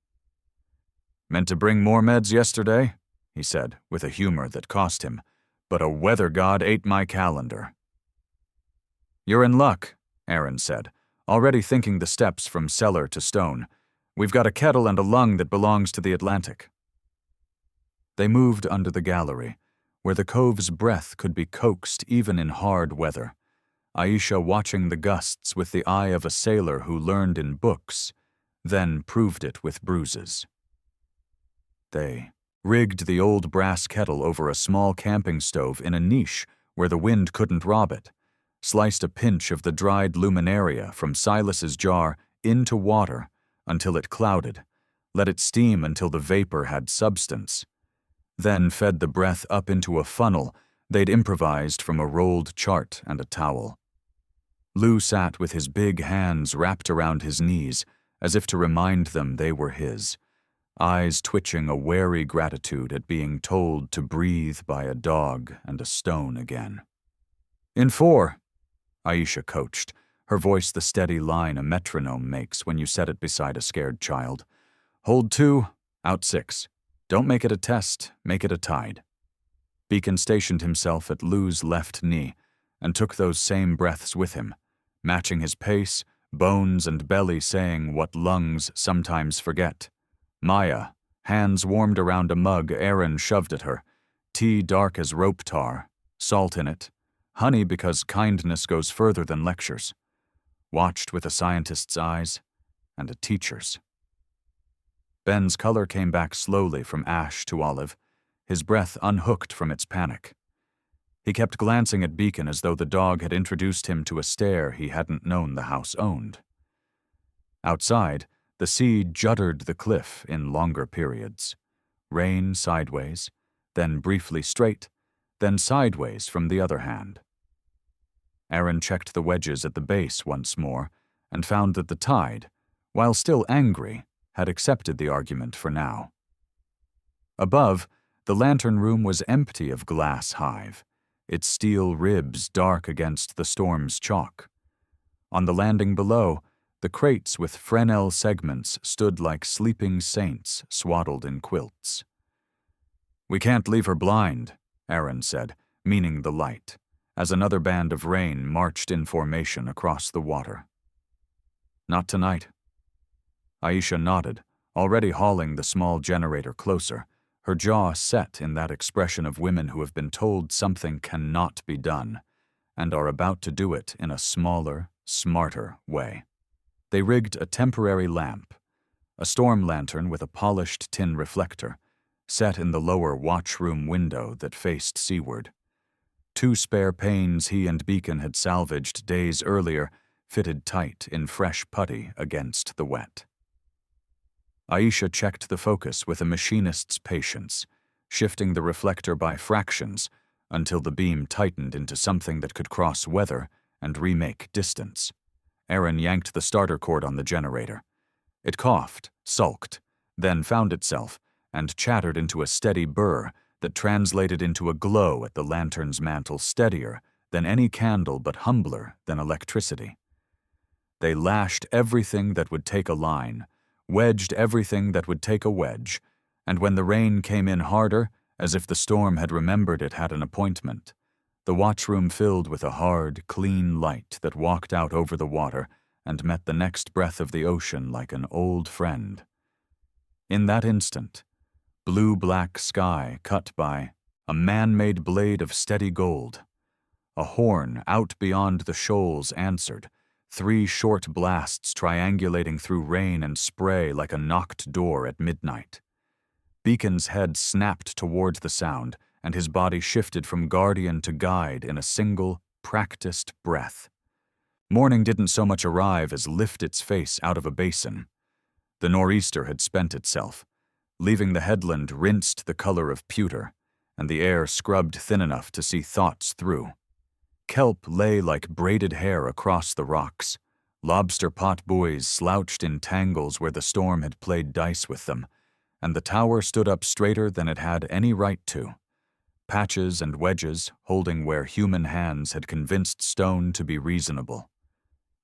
"Meant to bring more meds yesterday?" he said, with a humor that cost him, but a weather god ate my calendar." "You're in luck," Aaron said, already thinking the steps from cellar to stone. "We've got a kettle and a lung that belongs to the Atlantic." They moved under the gallery, where the cove's breath could be coaxed even in hard weather, Aisha watching the gusts with the eye of a sailor who learned in books, then proved it with bruises. They rigged the old brass kettle over a small camping stove in a niche where the wind couldn't rob it, sliced a pinch of the dried luminaria from Silas's jar into water until it clouded, let it steam until the vapor had substance, then fed the breath up into a funnel they'd improvised from a rolled chart and a towel. Lou sat with his big hands wrapped around his knees as if to remind them they were his, eyes twitching a wary gratitude at being told to breathe by a dog and a stone again. "In 4, Aisha coached, her voice the steady line a metronome makes when you set it beside a scared child. "Hold 2, out 6. Don't make it a test, make it a tide." Beacon stationed himself at Lou's left knee and took those same breaths with him, matching his pace, bones and belly saying what lungs sometimes forget. Maya, hands warmed around a mug Aaron shoved at her, tea dark as rope tar, salt in it, honey because kindness goes further than lectures, watched with a scientist's eyes and a teacher's. Ben's color came back slowly from ash to olive, his breath unhooked from its panic. He kept glancing at Beacon as though the dog had introduced him to a stare he hadn't known the house owned. Outside, the sea juddered the cliff in longer periods. Rain sideways, then briefly straight, then sideways from the other hand. Aaron checked the wedges at the base once more and found that the tide, while still angry, had accepted the argument for now. Above, the lantern room was empty of glass hive, its steel ribs dark against the storm's chalk. On the landing below, the crates with Fresnel segments stood like sleeping saints swaddled in quilts. "We can't leave her blind," Aaron said, meaning the light, as another band of rain marched in formation across the water. "Not tonight." Aisha nodded, already hauling the small generator closer, her jaw set in that expression of women who have been told something cannot be done, and are about to do it in a smaller, smarter way. They rigged a temporary lamp, a storm lantern with a polished tin reflector, set in the lower watchroom window that faced seaward. 2 spare panes he and Beacon had salvaged days earlier fitted tight in fresh putty against the wet. Aisha checked the focus with a machinist's patience, shifting the reflector by fractions until the beam tightened into something that could cross weather and remake distance. Aaron yanked the starter cord on the generator. It coughed, sulked, then found itself and chattered into a steady burr that translated into a glow at the lantern's mantle steadier than any candle but humbler than electricity. They lashed everything that would take a line, wedged everything that would take a wedge, and when the rain came in harder, as if the storm had remembered it had an appointment, the watchroom filled with a hard, clean light that walked out over the water and met the next breath of the ocean like an old friend. In that instant, blue-black sky cut by a man-made blade of steady gold. A horn out beyond the shoals answered, 3 short blasts triangulating through rain and spray like a knocked door at midnight. Beacon's head snapped towards the sound, and his body shifted from guardian to guide in a single, practiced breath. Morning didn't so much arrive as lift its face out of a basin. The nor'easter had spent itself, leaving the headland rinsed the color of pewter, and the air scrubbed thin enough to see thoughts through. Kelp lay like braided hair across the rocks, lobster pot buoys slouched in tangles where the storm had played dice with them, and the tower stood up straighter than it had any right to. Patches and wedges holding where human hands had convinced stone to be reasonable.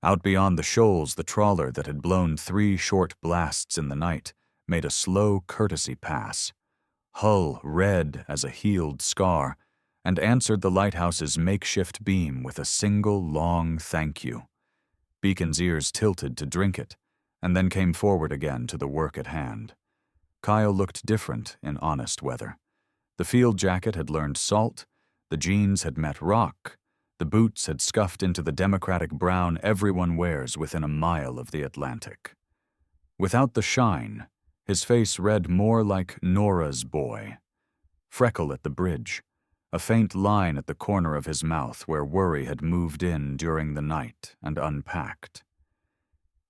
Out beyond the shoals, the trawler that had blown 3 short blasts in the night made a slow courtesy pass, hull red as a healed scar, and answered the lighthouse's makeshift beam with a single long thank you. Beacon's ears tilted to drink it, and then came forward again to the work at hand. Kyle looked different in honest weather. The field jacket had learned salt, the jeans had met rock, the boots had scuffed into the democratic brown everyone wears within a mile of the Atlantic. Without the shine, his face read more like Nora's boy. Freckle at the bridge, a faint line at the corner of his mouth where worry had moved in during the night and unpacked.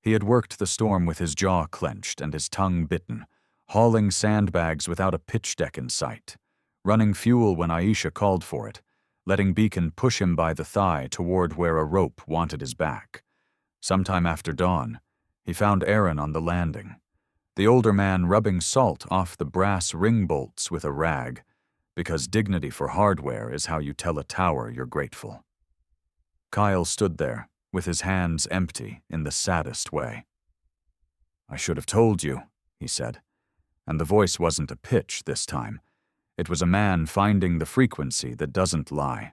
He had worked the storm with his jaw clenched and his tongue bitten, hauling sandbags without a pitch deck in sight, running fuel when Aisha called for it, letting Beacon push him by the thigh toward where a rope wanted his back. Sometime after dawn, he found Aaron on the landing, the older man rubbing salt off the brass ring bolts with a rag, because dignity for hardware is how you tell a tower you're grateful. Kyle stood there, with his hands empty in the saddest way. "I should have told you," he said, and the voice wasn't a pitch this time. It was a man finding the frequency that doesn't lie.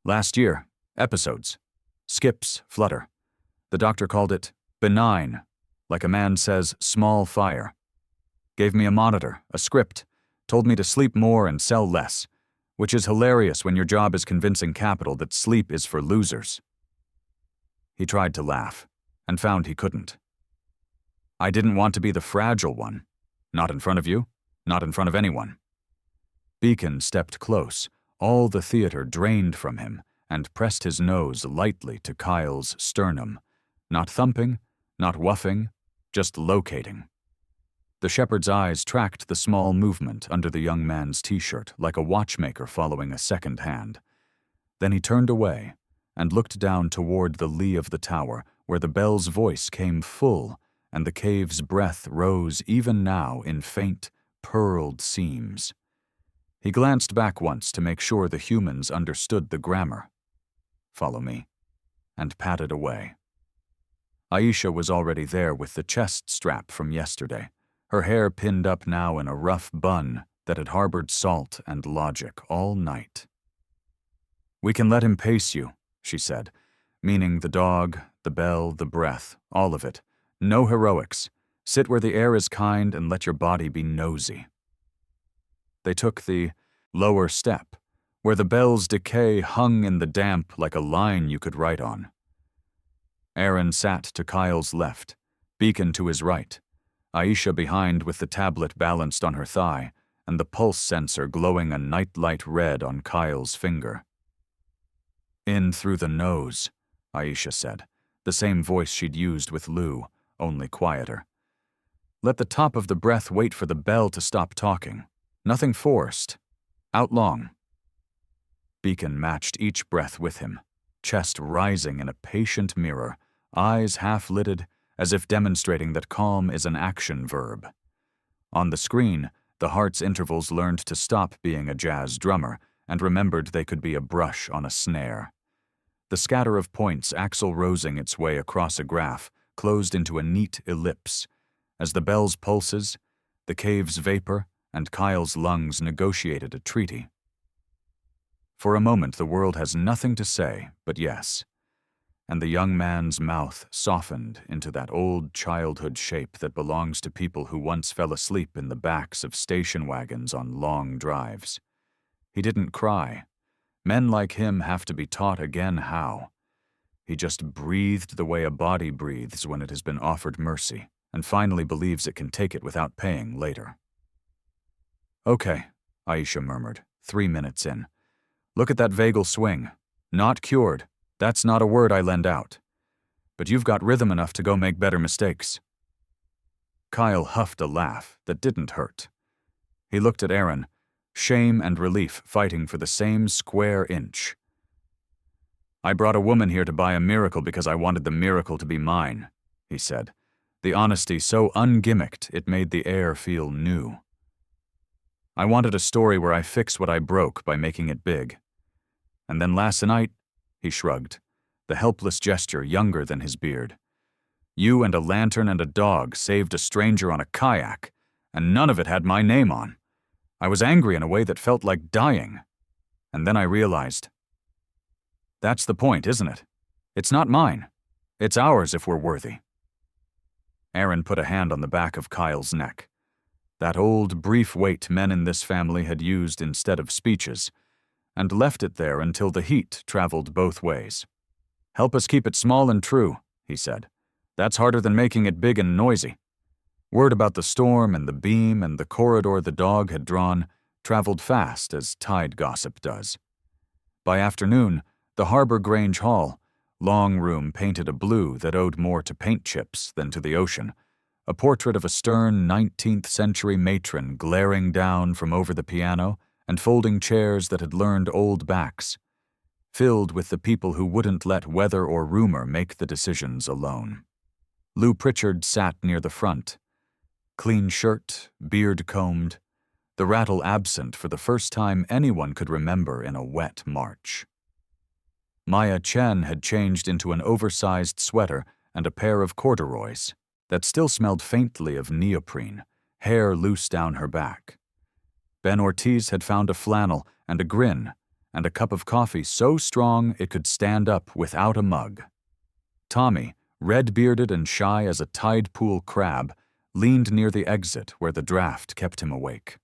"Last year, episodes. Skips, flutter. The doctor called it benign, like a man says small fire. Gave me a monitor, a script, told me to sleep more and sell less, which is hilarious when your job is convincing capital that sleep is for losers." He tried to laugh, and found he couldn't. "I didn't want to be the fragile one. Not in front of you, not in front of anyone." Beacon stepped close, all the theater drained from him, and pressed his nose lightly to Kyle's sternum, not thumping, not wuffing, just locating. The shepherd's eyes tracked the small movement under the young man's t-shirt like a watchmaker following a second hand. Then he turned away and looked down toward the lee of the tower, where the bell's voice came full and the cave's breath rose even now in faint, pearled seams. He glanced back once to make sure the humans understood the grammar. "Follow me," and patted away. Aisha was already there with the chest strap from yesterday, her hair pinned up now in a rough bun that had harbored salt and logic all night. "We can let him pace you," she said, meaning the dog, the bell, the breath, all of it. "No heroics. Sit where the air is kind and let your body be nosy." They took the lower step, where the bell's decay hung in the damp like a line you could write on. Aaron sat to Kyle's left, Beacon to his right, Aisha behind with the tablet balanced on her thigh, and the pulse sensor glowing a nightlight red on Kyle's finger. "In through the nose," Aisha said, the same voice she'd used with Lou, only quieter. "Let the top of the breath wait for the bell to stop talking. Nothing forced. Out long." Beacon matched each breath with him, chest rising in a patient mirror, eyes half-lidded, as if demonstrating that calm is an action verb. On the screen, the heart's intervals learned to stop being a jazz drummer and remembered they could be a brush on a snare. The scatter of points axle-rosing its way across a graph closed into a neat ellipse, as the bell's pulses, the cave's vapor, and Kyle's lungs negotiated a treaty. For a moment the world has nothing to say but yes, and the young man's mouth softened into that old childhood shape that belongs to people who once fell asleep in the backs of station wagons on long drives. He didn't cry. Men like him have to be taught again how. He just breathed the way a body breathes when it has been offered mercy, and finally believes it can take it without paying later. "Okay," Aisha murmured, 3 minutes in. "Look at that vagal swing. Not cured. That's not a word I lend out. But you've got rhythm enough to go make better mistakes." Kyle huffed a laugh that didn't hurt. He looked at Aaron, shame and relief fighting for the same square inch. "I brought a woman here to buy a miracle because I wanted the miracle to be mine," he said, the honesty so ungimmicked it made the air feel new. "I wanted a story where I fix what I broke by making it big. And then last night," he shrugged, the helpless gesture younger than his beard, "you and a lantern and a dog saved a stranger on a kayak, and none of it had my name on. I was angry in a way that felt like dying. And then I realized, that's the point, isn't it? It's not mine. It's ours if we're worthy. Aaron put a hand on the back of Kyle's neck. That old, brief weight men in this family had used instead of speeches, and left it there until the heat traveled both ways. Help us keep it small and true, he said. That's harder than making it big and noisy. Word about the storm and the beam and the corridor the dog had drawn traveled fast as tide gossip does. By afternoon, the Harbor Grange Hall, long room painted a blue that owed more to paint chips than to the ocean, a portrait of a stern 19th-century matron glaring down from over the piano and folding chairs that had learned old backs, filled with the people who wouldn't let weather or rumor make the decisions alone. Lou Pritchard sat near the front. Clean shirt, beard combed, the rattle absent for the first time anyone could remember in a wet March. Maya Chen had changed into an oversized sweater and a pair of corduroys that still smelled faintly of neoprene, hair loose down her back. Ben Ortiz had found a flannel and a grin and a cup of coffee so strong it could stand up without a mug. Tommy, red-bearded and shy as a tide pool crab, leaned near the exit where the draft kept him awake.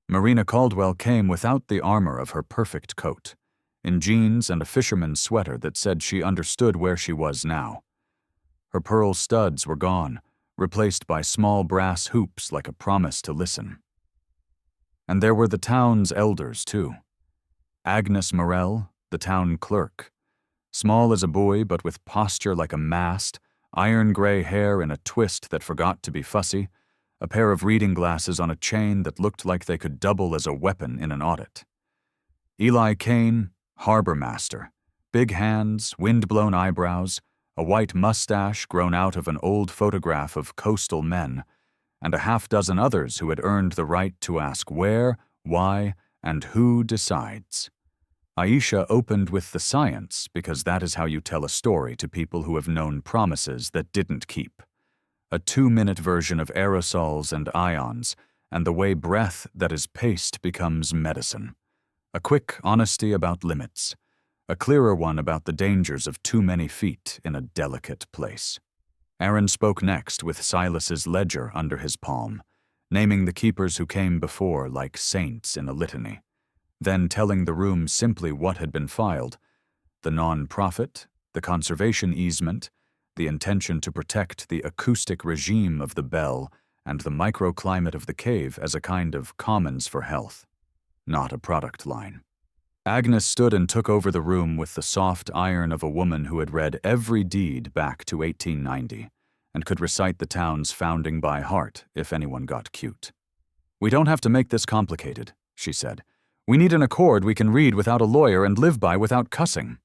Marina Caldwell came without the armor of her perfect coat, in jeans and a fisherman's sweater that said she understood where she was now. Her pearl studs were gone, replaced by small brass hoops like a promise to listen. And there were the town's elders, too. Agnes Morell, the town clerk, small as a boy but with posture like a mast, iron-gray hair in a twist that forgot to be fussy, a pair of reading glasses on a chain that looked like they could double as a weapon in an audit. Eli Kane, harbor master, big hands, wind-blown eyebrows, a white mustache grown out of an old photograph of coastal men, and a half-dozen others who had earned the right to ask where, why, and who decides. Aisha opened with the science because that is how you tell a story to people who have known promises that didn't keep. A 2-minute version of aerosols and ions, and the way breath that is paste becomes medicine. A quick honesty about limits. A clearer one about the dangers of too many feet in a delicate place. Aaron spoke next with Silas's ledger under his palm, naming the keepers who came before like saints in a litany, then telling the room simply what had been filed: the non-profit, the conservation easement, the intention to protect the acoustic regime of the bell, and the microclimate of the cave as a kind of commons for health, not a product line. Agnes stood and took over the room with the soft iron of a woman who had read every deed back to 1890 and could recite the town's founding by heart if anyone got cute. "We don't have to make this complicated," she said. "We need an accord we can read without a lawyer and live by without cussing."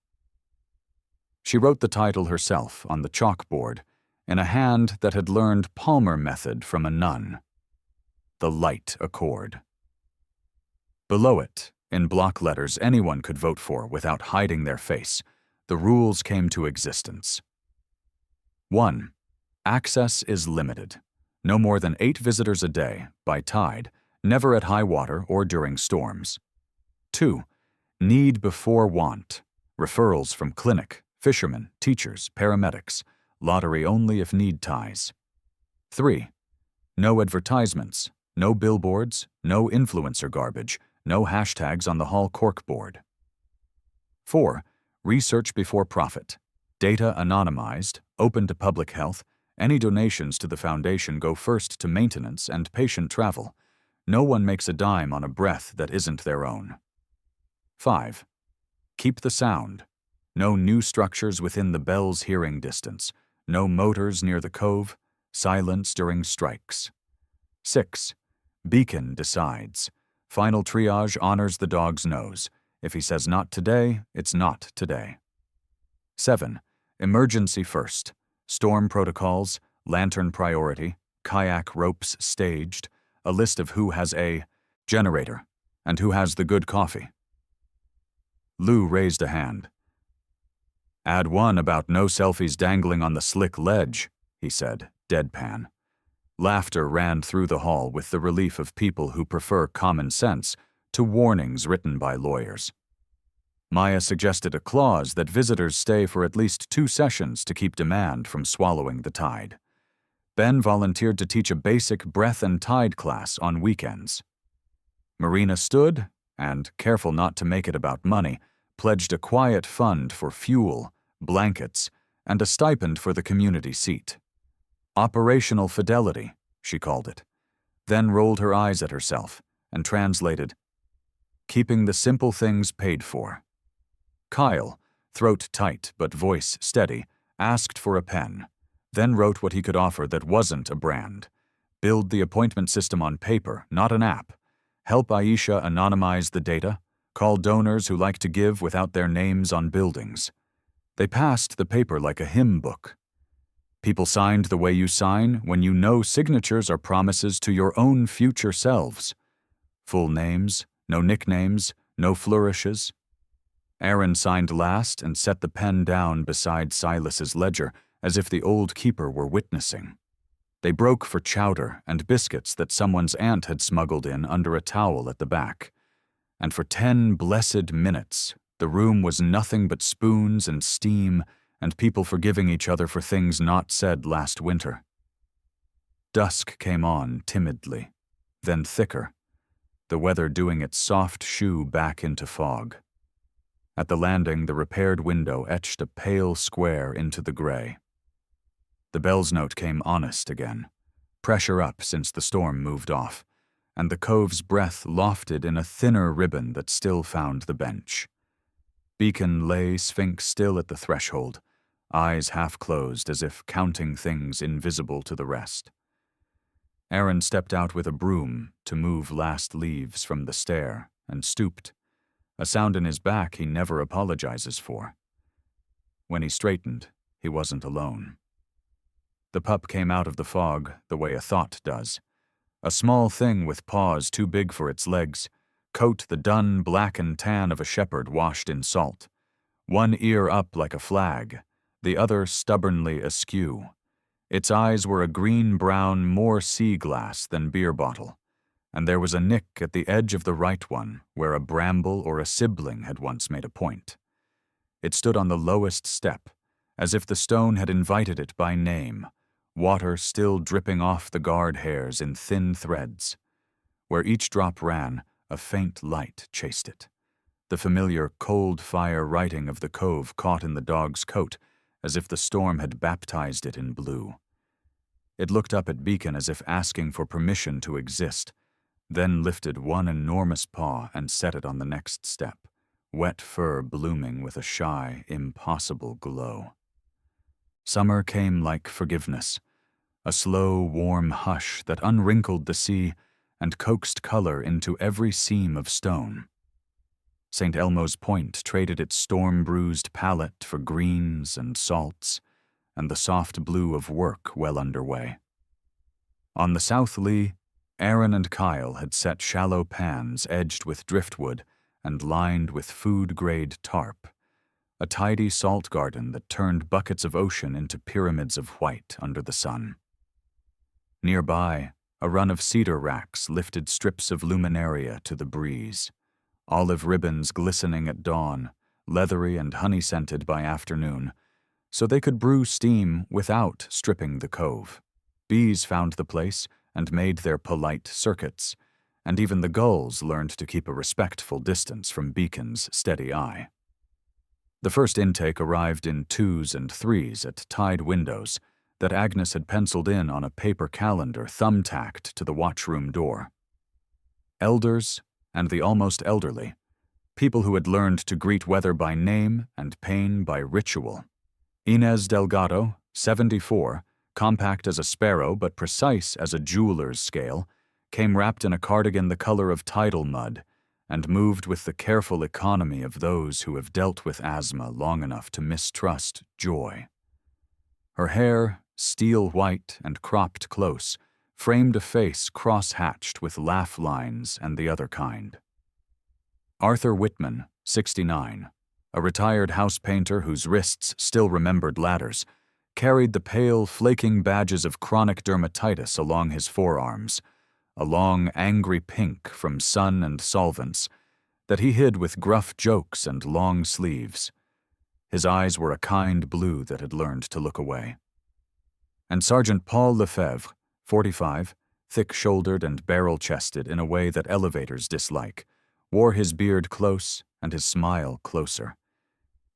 She wrote the title herself on the chalkboard in a hand that had learned Palmer method from a nun. The Light Accord. Below it, in block letters anyone could vote for without hiding their face, the rules came to existence. 1. Access is limited. No more than 8 visitors a day, by tide, never at high water or during storms. 2. Need before want. Referrals from clinic, fishermen, teachers, paramedics. Lottery only if need ties. 3. No advertisements, no billboards, no influencer garbage, no hashtags on the hall corkboard. 4. Research before profit. Data anonymized, open to public health. Any donations to the foundation go first to maintenance and patient travel. No one makes a dime on a breath that isn't their own. 5. Keep the sound. No new structures within the bell's hearing distance. No motors near the cove. Silence during strikes. 6. Beacon decides. Final triage honors the dog's nose. If he says not today, it's not today. 7. Emergency first. Storm protocols, lantern priority, kayak ropes staged, a list of who has a generator and who has the good coffee. Lou raised a hand. "Add one about no selfies dangling on the slick ledge," he said, deadpan. Laughter ran through the hall with the relief of people who prefer common sense to warnings written by lawyers. Maya suggested a clause that visitors stay for at least 2 sessions to keep demand from swallowing the tide. Ben volunteered to teach a basic breath and tide class on weekends. Marina stood, and, careful not to make it about money, pledged a quiet fund for fuel, blankets, and a stipend for the community seat. Operational fidelity, she called it, then rolled her eyes at herself and translated, keeping the simple things paid for. Kyle, throat tight but voice steady, asked for a pen, then wrote what he could offer that wasn't a brand. Build the appointment system on paper, not an app. Help Aisha anonymize the data. Call donors who like to give without their names on buildings. They passed the paper like a hymn book. People signed the way you sign when you know signatures are promises to your own future selves. Full names, no nicknames, no flourishes. Aaron signed last and set the pen down beside Silas's ledger as if the old keeper were witnessing. They broke for chowder and biscuits that someone's aunt had smuggled in under a towel at the back. And for 10 blessed minutes, the room was nothing but spoons and steam and people forgiving each other for things not said last winter. Dusk came on timidly, then thicker, the weather doing its soft shoe back into fog. At the landing, the repaired window etched a pale square into the gray. The bell's note came honest again, pressure up since the storm moved off, and the cove's breath lofted in a thinner ribbon that still found the bench. Beacon lay sphinx still at the threshold, eyes half closed as if counting things invisible to the rest. Aaron stepped out with a broom to move last leaves from the stair and stooped, a sound in his back he never apologizes for. When he straightened, he wasn't alone. The pup came out of the fog the way a thought does. A small thing with paws too big for its legs, coat the dun black and tan of a shepherd washed in salt, one ear up like a flag, the other stubbornly askew. Its eyes were a green-brown more sea glass than beer bottle, and there was a nick at the edge of the right one where a bramble or a sibling had once made a point. It stood on the lowest step, as if the stone had invited it by name, water still dripping off the guard hairs in thin threads. Where each drop ran, a faint light chased it. The familiar cold fire writing of the cove caught in the dog's coat, as if the storm had baptized it in blue. It looked up at Beacon as if asking for permission to exist, then lifted one enormous paw and set it on the next step, wet fur blooming with a shy, impossible glow. Summer came like forgiveness, a slow, warm hush that unwrinkled the sea and coaxed color into every seam of stone. St. Elmo's Point traded its storm-bruised palette for greens and salts, and the soft blue of work well underway. On the south lee, Aaron and Kyle had set shallow pans edged with driftwood and lined with food-grade tarp, a tidy salt garden that turned buckets of ocean into pyramids of white under the sun. Nearby, a run of cedar racks lifted strips of luminaria to the breeze, olive ribbons glistening at dawn, leathery and honey-scented by afternoon, so they could brew steam without stripping the cove. Bees found the place and made their polite circuits, and even the gulls learned to keep a respectful distance from Beacon's steady eye. The first intake arrived in 2s and 3s at tied windows that Agnes had penciled in on a paper calendar thumbtacked to the watchroom door. Elders and the almost elderly, people who had learned to greet weather by name and pain by ritual. Inez Delgado, 74, compact as a sparrow but precise as a jeweler's scale, came wrapped in a cardigan the color of tidal mud and moved with the careful economy of those who have dealt with asthma long enough to mistrust joy. Her hair, steel white and cropped close, framed a face cross-hatched with laugh lines and the other kind. Arthur Whitman, 69, a retired house painter whose wrists still remembered ladders, carried the pale, flaking badges of chronic dermatitis along his forearms, a long, angry pink from sun and solvents that he hid with gruff jokes and long sleeves. His eyes were a kind blue that had learned to look away. And Sergeant Paul Lefebvre, 45, thick-shouldered and barrel-chested in a way that elevators dislike, wore his beard close and his smile closer.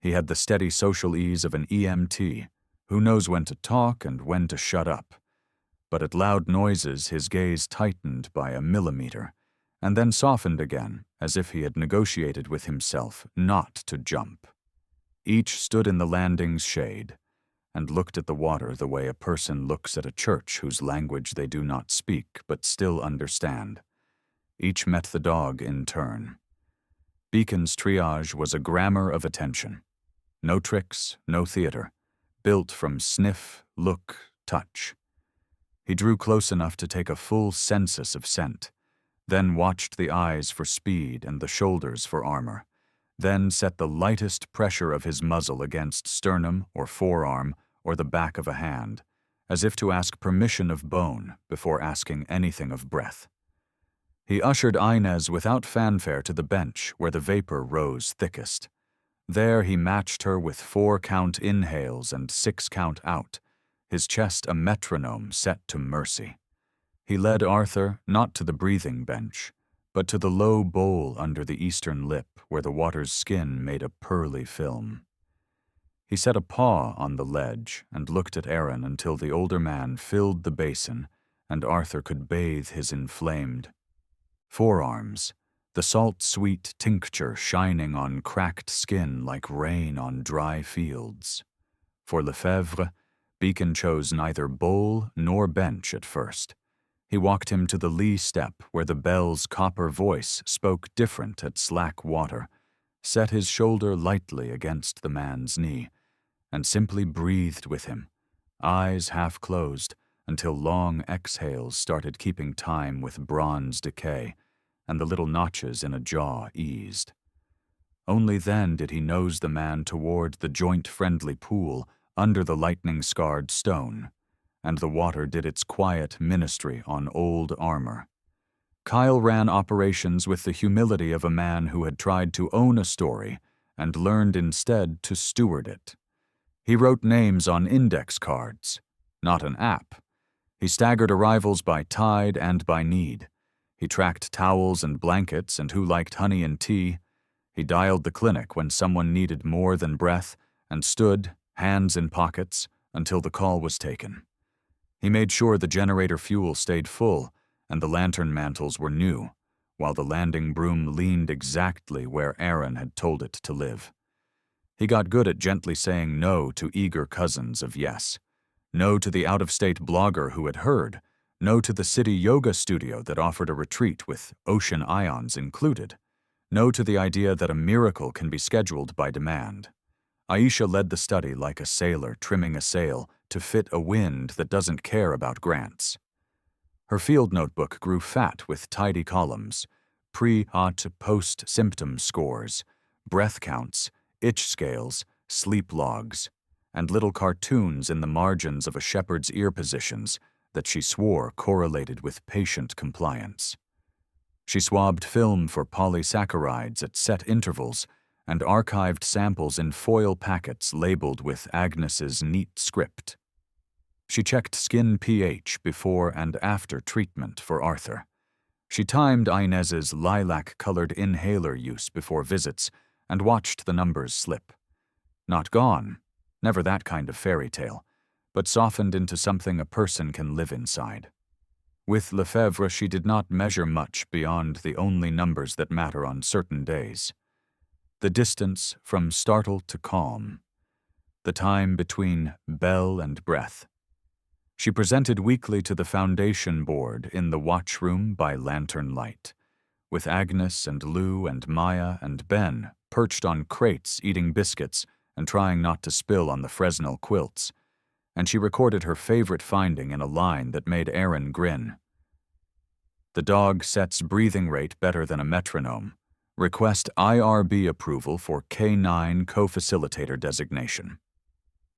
He had the steady social ease of an EMT, who knows when to talk and when to shut up. But at loud noises his gaze tightened by a millimeter, and then softened again, as if he had negotiated with himself not to jump. Each stood in the landing's shade, and looked at the water the way a person looks at a church whose language they do not speak but still understand. Each met the dog in turn. Beacon's triage was a grammar of attention. No tricks, no theater, built from sniff, look, touch. He drew close enough to take a full census of scent, then watched the eyes for speed and the shoulders for armor, then set the lightest pressure of his muzzle against sternum or forearm or the back of a hand, as if to ask permission of bone before asking anything of breath. He ushered Inez without fanfare to the bench where the vapor rose thickest. There he matched her with 4-count inhales and 6-count out, his chest a metronome set to mercy. He led Arthur not to the breathing bench, but to the low bowl under the eastern lip where the water's skin made a pearly film. He set a paw on the ledge and looked at Aaron until the older man filled the basin and Arthur could bathe his inflamed forearms, the salt-sweet tincture shining on cracked skin like rain on dry fields. For Lefebvre, Beacon chose neither bowl nor bench at first. He walked him to the lee step where the bell's copper voice spoke different at slack water, set his shoulder lightly against the man's knee, and simply breathed with him, eyes half closed, until long exhales started keeping time with bronze decay, and the little notches in a jaw eased. Only then did he nose the man toward the joint-friendly pool under the lightning-scarred stone, and the water did its quiet ministry on old armor. Kyle ran operations with the humility of a man who had tried to own a story and learned instead to steward it. He wrote names on index cards, not an app. He staggered arrivals by tide and by need. He tracked towels and blankets and who liked honey and tea. He dialed the clinic when someone needed more than breath and stood, hands in pockets, until the call was taken. He made sure the generator fuel stayed full and the lantern mantles were new, while the landing broom leaned exactly where Aaron had told it to live. He got good at gently saying no to eager cousins of yes. No to the out-of-state blogger who had heard. No to the city yoga studio that offered a retreat with ocean ions included. No to the idea that a miracle can be scheduled by demand. Aisha led the study like a sailor trimming a sail to fit a wind that doesn't care about grants. Her field notebook grew fat with tidy columns, pre-ot post-symptom scores, breath counts, itch scales, sleep logs, and little cartoons in the margins of a shepherd's ear positions that she swore correlated with patient compliance. She swabbed film for polysaccharides at set intervals and archived samples in foil packets labeled with Agnes's neat script. She checked skin pH before and after treatment for Arthur. She timed Inez's lilac-colored inhaler use before visits and watched the numbers slip. Not gone, never that kind of fairy tale, but softened into something a person can live inside. With Lefebvre, she did not measure much beyond the only numbers that matter on certain days. The distance from startle to calm. The time between bell and breath. She presented weekly to the foundation board in the watchroom by lantern light, with Agnes and Lou and Maya and Ben perched on crates eating biscuits and trying not to spill on the Fresnel quilts, and she recorded her favorite finding in a line that made Aaron grin. The dog sets breathing rate better than a metronome. Request IRB approval for K9 co-facilitator designation.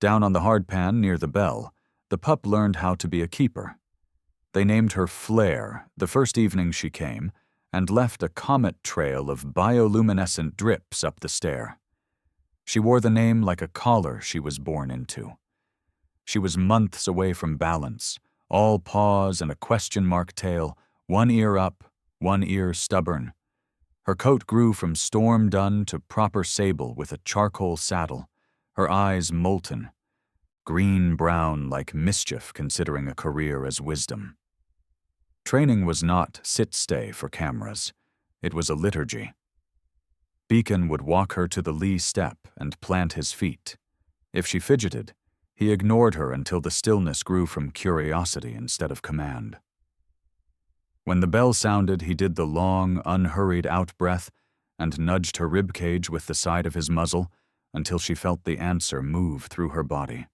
Down on the hardpan near the bell, the pup learned how to be a keeper. They named her Flair the first evening she came, and left a comet trail of bioluminescent drips up the stair. She wore the name like a collar she was born into. She was months away from balance, all paws and a question mark tail, one ear up, one ear stubborn. Her coat grew from storm dun to proper sable with a charcoal saddle, her eyes molten, green-brown like mischief considering a career as wisdom. Training was not sit-stay for cameras. It was a liturgy. Beacon would walk her to the lee step and plant his feet. If she fidgeted, he ignored her until the stillness grew from curiosity instead of command. When the bell sounded, he did the long, unhurried out-breath and nudged her ribcage with the side of his muzzle until she felt the answer move through her body.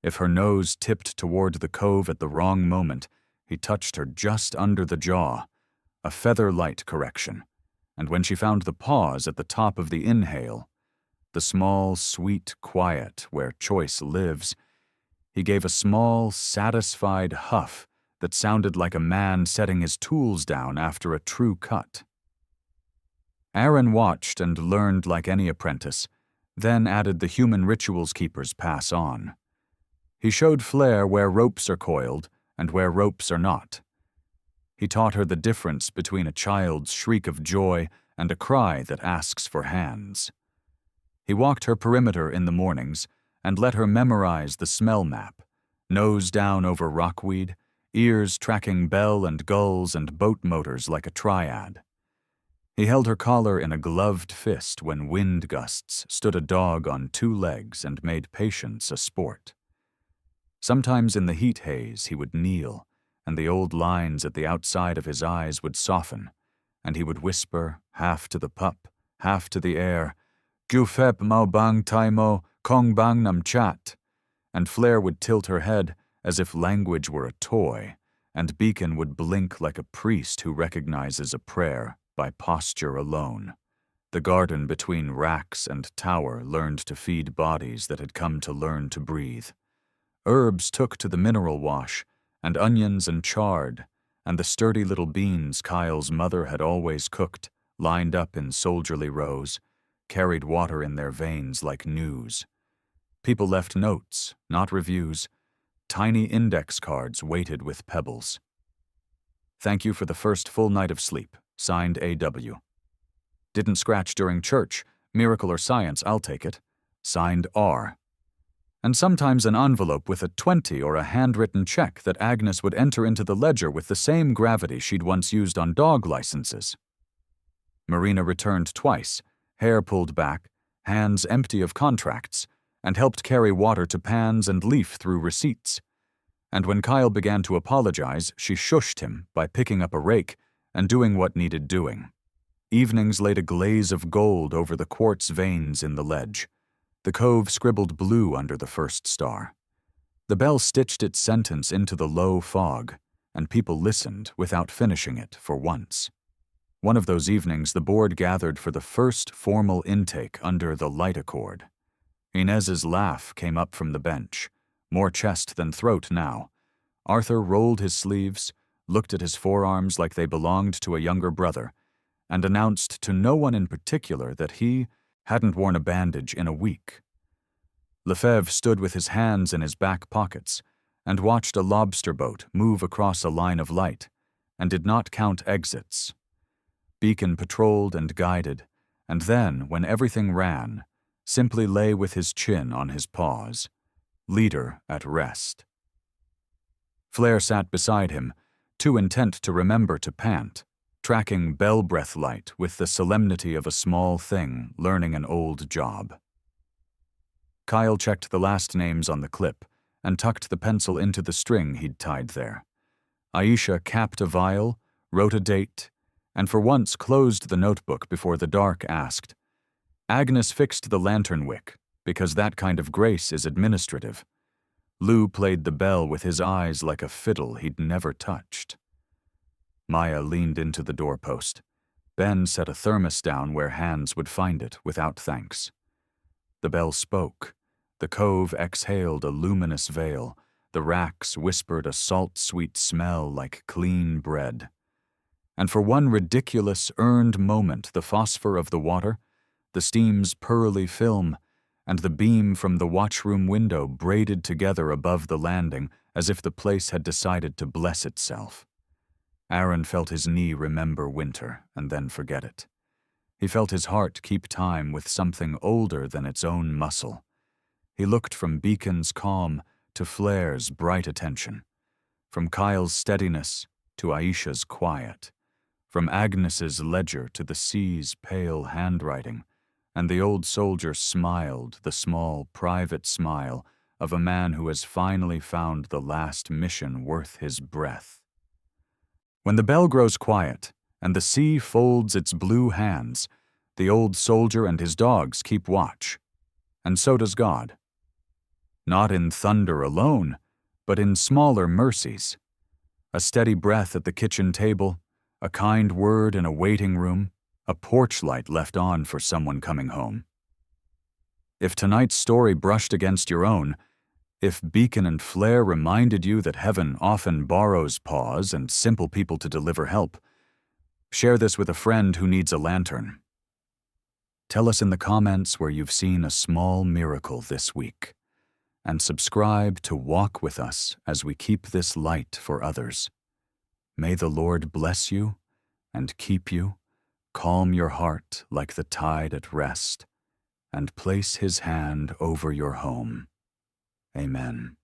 If her nose tipped toward the cove at the wrong moment, he touched her just under the jaw, a feather-light correction, and when she found the pause at the top of the inhale, the small, sweet quiet where choice lives, he gave a small, satisfied huff that sounded like a man setting his tools down after a true cut. Aaron watched and learned like any apprentice, then added the human rituals keeper's pass on. He showed Flair where ropes are coiled and where ropes are not. He taught her the difference between a child's shriek of joy and a cry that asks for hands. He walked her perimeter in the mornings and let her memorize the smell map, nose down over rockweed, ears tracking bell and gulls and boat motors like a triad. He held her collar in a gloved fist when wind gusts stood a dog on two legs and made patience a sport. Sometimes in the heat haze he would kneel, and the old lines at the outside of his eyes would soften, and he would whisper, half to the pup, half to the air, "Gufep mau bang taimo, kong bang nam chat," and Flair would tilt her head as if language were a toy, and Beacon would blink like a priest who recognizes a prayer by posture alone. The garden between racks and tower learned to feed bodies that had come to learn to breathe. Herbs took to the mineral wash, and onions and chard, and the sturdy little beans Kyle's mother had always cooked, lined up in soldierly rows, carried water in their veins like news. People left notes, not reviews, tiny index cards weighted with pebbles. "Thank you for the first full night of sleep. Signed A.W. Didn't scratch during church. Miracle or science, I'll take it. Signed R." And sometimes an envelope with a 20 or a handwritten check that Agnes would enter into the ledger with the same gravity she'd once used on dog licenses. Marina returned twice, hair pulled back, hands empty of contracts, and helped carry water to pans and leaf through receipts. And when Kyle began to apologize, she shushed him by picking up a rake and doing what needed doing. Evenings laid a glaze of gold over the quartz veins in the ledge. The cove scribbled blue under the first star. The bell stitched its sentence into the low fog, and people listened without finishing it for once. One of those evenings, the board gathered for the first formal intake under the light accord. Inez's laugh came up from the bench, more chest than throat now. Arthur rolled his sleeves, looked at his forearms like they belonged to a younger brother, and announced to no one in particular that he hadn't worn a bandage in a week. Lefebvre stood with his hands in his back pockets and watched a lobster boat move across a line of light, and did not count exits. Beacon patrolled and guided, and then, when everything ran, simply lay with his chin on his paws, leader at rest. Flair sat beside him, too intent to remember to pant, tracking bell-breath light with the solemnity of a small thing learning an old job. Kyle checked the last names on the clip and tucked the pencil into the string he'd tied there. Aisha capped a vial, wrote a date, and for once closed the notebook before the dark asked. Agnes fixed the lantern wick, because that kind of grace is administrative. Lou played the bell with his eyes like a fiddle he'd never touched. Maya leaned into the doorpost. Ben set a thermos down where hands would find it without thanks. The bell spoke. The cove exhaled a luminous veil. The racks whispered a salt-sweet smell like clean bread. And for one ridiculous, earned moment, the phosphor of the water, the steam's pearly film, and the beam from the watchroom window braided together above the landing as if the place had decided to bless itself. Aaron felt his knee remember winter and then forget it. He felt his heart keep time with something older than its own muscle. He looked from Beacon's calm to Flair's bright attention, from Kyle's steadiness to Aisha's quiet, from Agnes's ledger to the sea's pale handwriting, and the old soldier smiled the small, private smile of a man who has finally found the last mission worth his breath. When the bell grows quiet and the sea folds its blue hands, the old soldier and his dogs keep watch, and so does God. Not in thunder alone, but in smaller mercies. A steady breath at the kitchen table, a kind word in a waiting room, a porch light left on for someone coming home. If tonight's story brushed against your own, if Beacon and Flair reminded you that heaven often borrows pause and simple people to deliver help, share this with a friend who needs a lantern. Tell us in the comments where you've seen a small miracle this week, and subscribe to walk with us as we keep this light for others. May the Lord bless you and keep you, calm your heart like the tide at rest, and place his hand over your home. Amen.